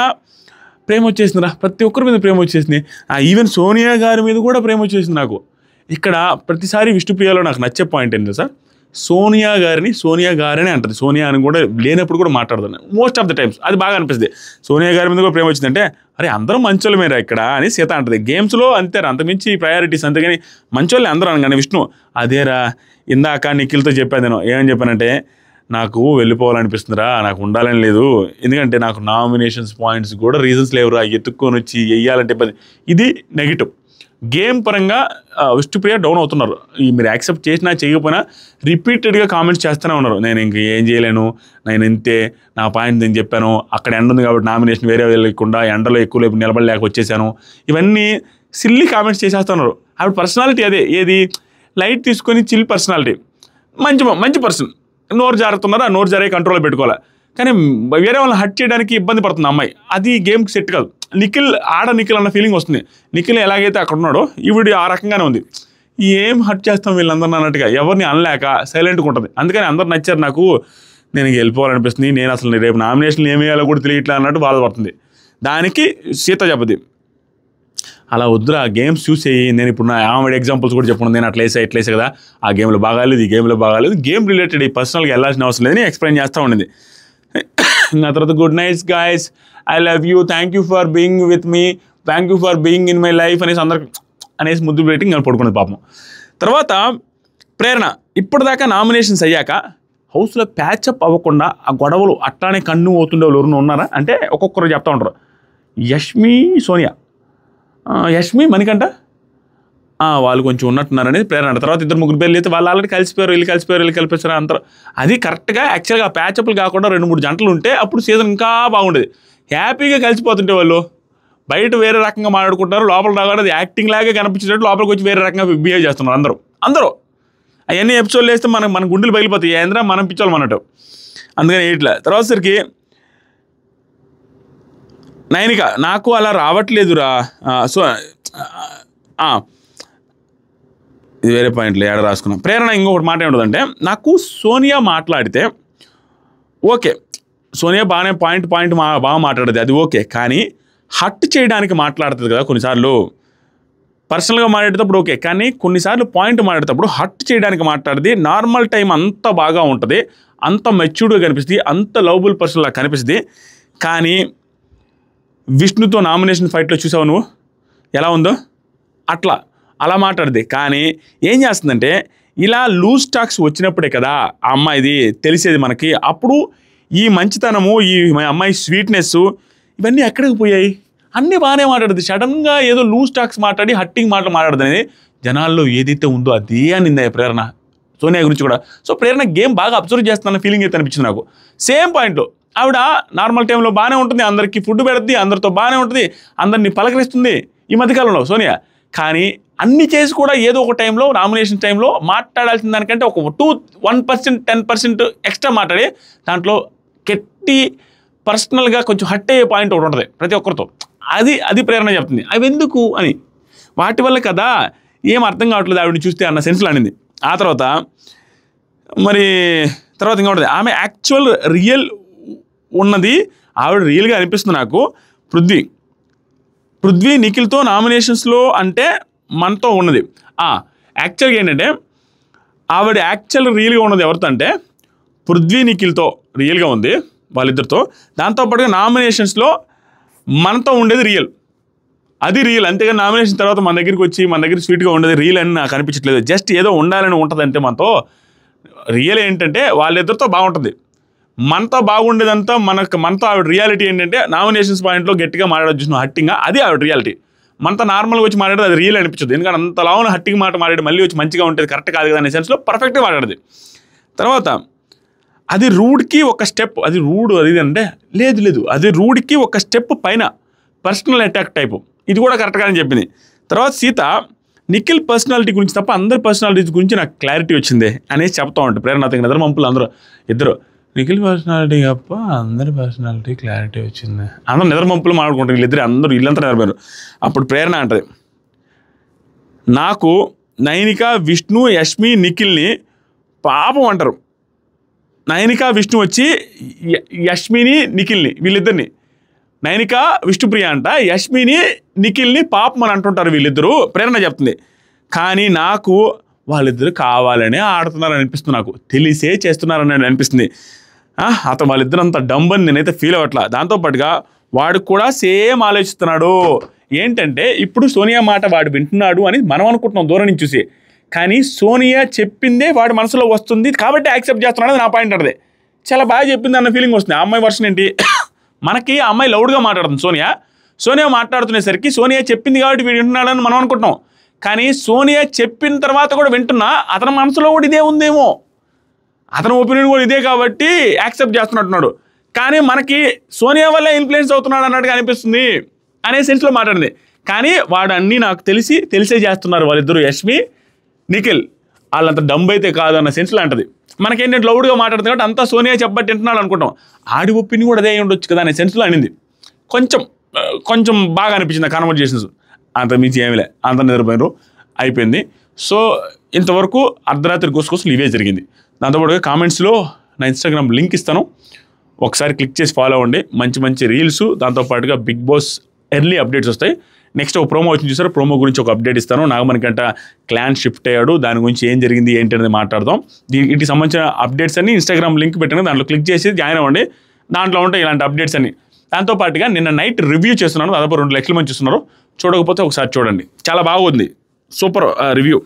ప్రేమ వచ్చేసిందిరా, ప్రతి ఒక్కరి మీద ప్రేమ వచ్చేసింది, ఈవెన్ సోనియా గారి మీద కూడా ప్రేమ వచ్చేసింది నాకు. ఇక్కడ ప్రతిసారి విష్ణుప్రియలో నాకు నచ్చే పాయింట్ ఏంటి సార్, సోనియా గారిని అంటది, సోనియా అని కూడా లేనప్పుడు కూడా మాట్లాడుతున్నాను మోస్ట్ ఆఫ్ ద టైమ్స్, అది బాగా అనిపిస్తుంది. సోనియా గారి మీద కూడా ప్రేమ వచ్చిందంటే అరే అందరూ మంచోళ్ళ మీద ఇక్కడ అని సీత అంటది. గేమ్స్లో అంతేరా, అంతమించి ప్రయారిటీస్ అంతేగాని మంచోళ్ళే అందరూ అనగానే విష్ణు అదేరా ఇందాక నిఖిల్తో చెప్పాను నేను, ఏమని చెప్పానంటే నాకు వెళ్ళిపోవాలనిపిస్తుందిరా, నాకు ఉండాలని లేదు, ఎందుకంటే నాకు నామినేషన్స్ పాయింట్స్ కూడా రీజన్స్ లేవురా, ఎత్తుక్కొని వచ్చి వెయ్యాలంటే ఇది నెగిటివ్. గేమ్ పరంగా విష్ణుప్రియ డౌన్ అవుతున్నారు, మీరు యాక్సెప్ట్ చేసినా చేయకపోయినా రిపీటెడ్గా కామెంట్స్ చేస్తూనే ఉన్నారు, నేను ఇంక ఏం చేయలేను, నేను ఇంతే, నా పాయింట్ నేను చెప్పాను, అక్కడ ఎండ ఉంది కాబట్టి నామినేషన్ వేరే వెళ్ళకుండా ఎండలో ఎక్కువ లేపు నిలబడలేక వచ్చేసాను, ఇవన్నీ సిల్లీ కామెంట్స్ చేసేస్తున్నారు. ఆవిడ పర్సనాలిటీ అదే, ఏది లైట్ తీసుకొని చిల్ పర్సనాలిటీ, మంచి పర్సన్, నోరు జారుతున్నారు, ఆ నోరు జారే కంట్రోల్లో పెట్టుకోవాలి, కానీ వేరే వాళ్ళని హట్ చేయడానికి ఇబ్బంది పడుతుంది అమ్మాయి, అది గేమ్కి సెట్ కాదు. నిఖిల్ అన్న ఫీలింగ్ వస్తుంది, నిఖిల్ ఎలాగైతే అక్కడ ఉన్నాడో ఈవిడ ఆ రకంగానే ఉంది, ఏం హట్ చేస్తాం వీళ్ళందరూ అన్నట్టుగా, ఎవరిని అనలేక సైలెంట్గా ఉంటుంది. అందుకని అందరు నచ్చారు నాకు, నేను వెళ్ళిపోవాలనిపిస్తుంది, నేను అసలు రేపు నామినేషన్లు ఏమి వేయాలో కూడా తెలియట్లే అన్నట్టు బాధపడుతుంది. దానికి సీత చెప్పది అలా వద్దురా, గేమ్స్ చూసేయి, నేను ఇప్పుడు నా ఆమె ఎగ్జాంపుల్స్ కూడా చెప్పను, నేను ఇట్లేసే కదా, ఆ గేమ్లో బాగాలేదు, ఈ గేమ్లో బాగాలేదు, గేమ్ రిలేటెడ్ ఈ పర్సనల్గా వెళ్ళాల్సిన అవసరం లేదని ఎక్స్ప్లెయిన్ చేస్తూ ఉండింది. ఆ తర్వాత good nights guys, I love you, thank you for being with me, thank you for being in my life అనేసి ముద్దు పెట్టి ఇంకా పడుకున్నది పాపం. తర్వాత ప్రేరణ ఇప్పటిదాకా నామినేషన్స్ అయ్యాక హౌస్లో ప్యాచప్ అవ్వకుండా ఆ గొడవలు అట్లానే కన్ను అవుతుండే వాళ్ళు ఎవరు ఉన్నారా అంటే ఒక్కొక్కరు చెప్తా ఉంటారు, యష్మి, సోనియా, యష్మి, మణికంఠ వాళ్ళు కొంచెం ఉన్నట్టున్నారనేది ప్రేరణ. తర్వాత ఇద్దరు ముగ్గురు పేర్లు అయితే వాళ్ళు ఆల్రెడీ కలిసిపోయారు, వీళ్ళు కలిసిపోయారు అంటారు. అది కరెక్ట్గా యాక్చువల్గా ప్యాచప్లు కాకుండా 2-3 జంటలు ఉంటే అప్పుడు సీజన్ ఇంకా బాగుండేది. హ్యాపీగా కలిసిపోతుంటే వాళ్ళు బయట వేరే రకంగా మాట్లాడుకుంటారు, లోపల రాగానే అది యాక్టింగ్ లాగే కనిపించేటట్టు లోపలికి వచ్చి వేరే రకంగా బిహేవ్ చేస్తున్నారు అందరూ. అవన్నీ ఎపిసోడ్లు వేస్తే మన గుండెలు పగిలిపోతాయి, ఏంద్రా మనం పిచ్చోళ్ళం అన్నట్టు. అందుకని ఇట్లా తర్వాత సరికి నైనిక నాకు అలా రావట్లేదురా, సో ఇది వేరే పాయింట్లు ఏడ రాసుకున్నాం. ప్రేరణ ఇంకొకటి మాట ఏముంటుందంటే, నాకు సోనియా మాట్లాడితే ఓకే, సోనియా బాగానే పాయింట్ బాగా మాట్లాడేది, అది ఓకే, కానీ హట్ చేయడానికి మాట్లాడుతుంది కదా కొన్నిసార్లు, పర్సనల్గా మాట్లాడేటప్పుడు ఓకే, కానీ కొన్నిసార్లు పాయింట్ మాట్లాడేటప్పుడు హట్ చేయడానికి మాట్లాడేది. నార్మల్ టైం అంత బాగా ఉంటుంది, అంత మెచ్యూర్డ్గా కనిపిస్తుంది, అంత లవబుల్ పర్సన్లా కనిపిస్తుంది. కానీ విష్ణుతో నామినేషన్ ఫైట్లో చూసావు నువ్వు ఎలా ఉందో, అలా మాట్లాడది. కానీ ఏం చేస్తుందంటే ఇలా లూజ్ టాక్స్ వచ్చినప్పుడే కదా ఆ అమ్మాయిది తెలిసేది మనకి. అప్పుడు ఈ మంచితనము, ఈ అమ్మాయి స్వీట్నెస్ ఇవన్నీ ఎక్కడికి పోయాయి? అన్నీ బాగానే మాట్లాడుతుంది, సడన్గా ఏదో లూజ్ టాక్స్ మాట్లాడి హట్టింగ్ మాటలు మాట్లాడుతుంది అనేది జనాల్లో ఏదైతే ఉందో అదే అనింది ప్రేరణ సోనియా గురించి కూడా. సో ప్రేరణ గేమ్ బాగా అబ్జర్వ్ చేస్తున్న ఫీలింగ్ అయితే అనిపించింది నాకు. సేమ్ పాయింట్ ఆవిడ నార్మల్ టైంలో బాగానే ఉంటుంది, అందరికీ ఫుడ్ పెడుతుంది, అందరితో బాగానే ఉంటుంది, అందరినీ పలకరిస్తుంది ఈ మధ్యకాలంలో సోనియా. కానీ అన్ని చేసి కూడా ఏదో ఒక టైంలో నామినేషన్ టైంలో మాట్లాడాల్సిన దానికంటే ఒక 1%, 10% ఎక్స్ట్రా మాట్లాడి దాంట్లో గట్టి పర్సనల్గా కొంచెం హట్ అయ్యే పాయింట్ ఒకటి ఉంటుంది ప్రతి ఒక్కరితో. అది ప్రేరణ చెప్తుంది. అవి ఎందుకు అని, వాటి వల్ల కదా ఏం అర్థం కావట్లేదు ఆవిడని చూస్తే అన్న సెన్స్లో అనింది. ఆ తర్వాత ఇంకా ఉంటుంది ఆమె యాక్చువల్ రియల్ ఉన్నది, ఆవిడ రియల్గా అనిపిస్తుంది నాకు. పృథ్వీ నిఖిల్తో నామినేషన్స్లో అంటే మనతో ఉన్నది. యాక్చువల్గా ఏంటంటే ఆవిడ యాక్చువల్ రియల్గా ఉన్నది ఎవరితో అంటే పృథ్వీ నిఖిల్తో రియల్గా ఉంది వాళ్ళిద్దరితో. దాంతోపాటుగా నామినేషన్స్లో మనతో ఉండేది రియల్, అది రియల్. అంతేగాని నామినేషన్ తర్వాత మన దగ్గరికి వచ్చి మన దగ్గర స్వీట్గా ఉండేది రియల్ అని నాకు అనిపించట్లేదు. జస్ట్ ఏదో ఉండాలని ఉంటుంది అంతే మనతో. రియల్ ఏంటంటే వాళ్ళిద్దరితో బాగుంటుంది, మనతో బాగుండేదంతా మనతో ఆవిడ రియాలిటీ ఏంటంటే నామినేషన్స్ పాయింట్లో గట్టిగా మాట్లాడచ్చు చూసిన హట్టింగ్గా, అది ఆవిడ రియాలిటీ. మనతో నార్మల్గా వచ్చి మాట్లాడేది అది రియల్ అనిపించదు. ఎందుకంటే అంత లావున హట్టింగ్ మాట మాట్లాడి మళ్ళీ వచ్చి మంచిగా ఉంటుంది కరెక్ట్ కాదు కదా అనే సెన్స్లో పర్ఫెక్ట్గా మాట్లాడేది. తర్వాత అది రూడ్కి ఒక స్టెప్, అది రూడ్ అది అంటే లేదు అది రూడ్కి ఒక స్టెప్ పైన పర్సనల్ అటాక్ టైపు, ఇది కూడా కరెక్ట్గా అని చెప్పింది. తర్వాత సీత నిఖిల్ పర్సనాలిటీ గురించి తప్ప అందరి పర్సనాలిటీస్ గురించి నాకు క్లారిటీ వచ్చింది అనేసి చెప్తా ఉంటారు ప్రేరణ. నాతో నిద్ర మంపులు అందరూ ఇద్దరు నిఖిల్ పర్సనాలిటీ తప్ప అందరి పర్సనాలిటీ క్లారిటీ వచ్చింది, అందరూ నిద్ర మంపులు మాట్లాడుకుంటారు వీళ్ళిద్దరు, అందరూ ఇల్లంతా నిద్రపోయారు. అప్పుడు ప్రేరణ అంటది, నాకు నైనిక విష్ణు యష్మి నిఖిల్ని పాపం అంటారు. నైనిక విష్ణు వచ్చి యష్మిని నిఖిల్ని వీళ్ళిద్దరిని, నైనిక విష్ణుప్రియ అంట, యష్మిని నిఖిల్ని పాపం అని అంటుంటారు వీళ్ళిద్దరూ, ప్రేరణ చెప్తుంది. కానీ నాకు వాళ్ళిద్దరు కావాలనే ఆడుతున్నారని అనిపిస్తుంది, నాకు తెలిసే చేస్తున్నారని అనిపిస్తుంది. అతను వాళ్ళిద్దరు అంత డంబని నేనైతే ఫీల్ అవ్వట్లా. దాంతోపాటుగా వాడు కూడా సేమ్ ఆలోచిస్తున్నాడు. ఏంటంటే ఇప్పుడు సోనియా మాట వాడు వింటున్నాడు అని మనం అనుకుంటున్నాం దూరం నుంచి చూసి, కానీ సోనియా చెప్పిందే వాడి మనసులో వస్తుంది కాబట్టి యాక్సెప్ట్ చేస్తున్నాడు అని నా పాయింట్. అంటే చాలా బాగా చెప్పింది అన్న ఫీలింగ్ వస్తుంది. ఆ అమ్మాయి వర్షన్ ఏంటి, మనకి ఆ అమ్మాయి లౌడ్గా మాట్లాడుతుంది సోనియా మాట్లాడుతునేసరికి సోనియా చెప్పింది కాబట్టి వీడు వింటున్నాడని మనం అనుకుంటున్నాం. కానీ సోనియా చెప్పిన తర్వాత కూడా వింటున్నా అతని మనసులో కూడా ఇదే ఉందేమో, అతని ఒపీనియన్ కూడా ఇదే కాబట్టి యాక్సెప్ట్ చేస్తున్నట్టున్నాడు. కానీ మనకి సోనియా వల్ల ఇన్ఫ్లుయెన్స్ అవుతున్నాడు అన్నట్టుగా అనిపిస్తుంది అనే సెన్స్లో మాట్లాడింది. కానీ వాడు అన్నీ నాకు తెలిసే చేస్తున్నారు వాళ్ళిద్దరూ, యష్మి నిఖిల్ వాళ్ళంత డంబ్ అయితే కాదు అన్న సెన్స్లో అంటది. మనకేంటంటే లౌడ్గా మాట్లాడుతుంది కాబట్టి అంతా సోనియా చెప్పబట్టి వింటున్నాడు అనుకుంటాం, ఆడి ఒపీనియన్ కూడా అదే ఉండొచ్చు కదా అనే సెన్స్లో అనింది. కొంచెం బాగా అనిపించింది ఆ కాన్వర్జేషన్స్. అంత మించి ఏమిలే, అంత నిద్రపోయినారు, అయిపోయింది. సో ఇంతవరకు అర్ధరాత్రి గుసగుసలు ఇవే జరిగింది. దాంతోపాటుగా కామెంట్స్లో నా ఇన్స్టాగ్రామ్ లింక్ ఇస్తాను, ఒకసారి క్లిక్ చేసి ఫాలో అవ్వండి. మంచి రీల్స్, దాంతోపాటుగా బిగ్ బాస్ ఎర్లీ అప్డేట్స్ వస్తాయి. నెక్స్ట్ ఒక ప్రోమో వచ్చింది చూసారు, ప్రోమో గురించి ఒక అప్డేట్ ఇస్తాను. నాగమణికంట క్లాన్ షిఫ్ట్ అయ్యాడు, దాని గురించి ఏం జరిగింది ఏంటి అనేది మాట్లాడదాం. వీటికి సంబంధించిన అప్డేట్స్ అన్ని ఇన్స్టాగ్రామ్ లింక్ పెట్టిన దాంట్లో క్లిక్ చేసి జాయిన్ అవ్వండి, దాంట్లో ఉంటాయి ఇలాంటి అప్డేట్స్ అన్ని. దాంతోపాటుగా నిన్న నైట్ రివ్యూ చేస్తున్నాను, దాదాపు 2 లక్షల మంది చూస్తున్నారు. చూడకపోతే ఒకసారి చూడండి, చాలా బాగుంది, సూపర్ రివ్యూ.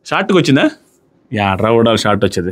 షార్ట్కి వచ్చిందా? యా రావడాలు షార్ట్ వచ్చేది.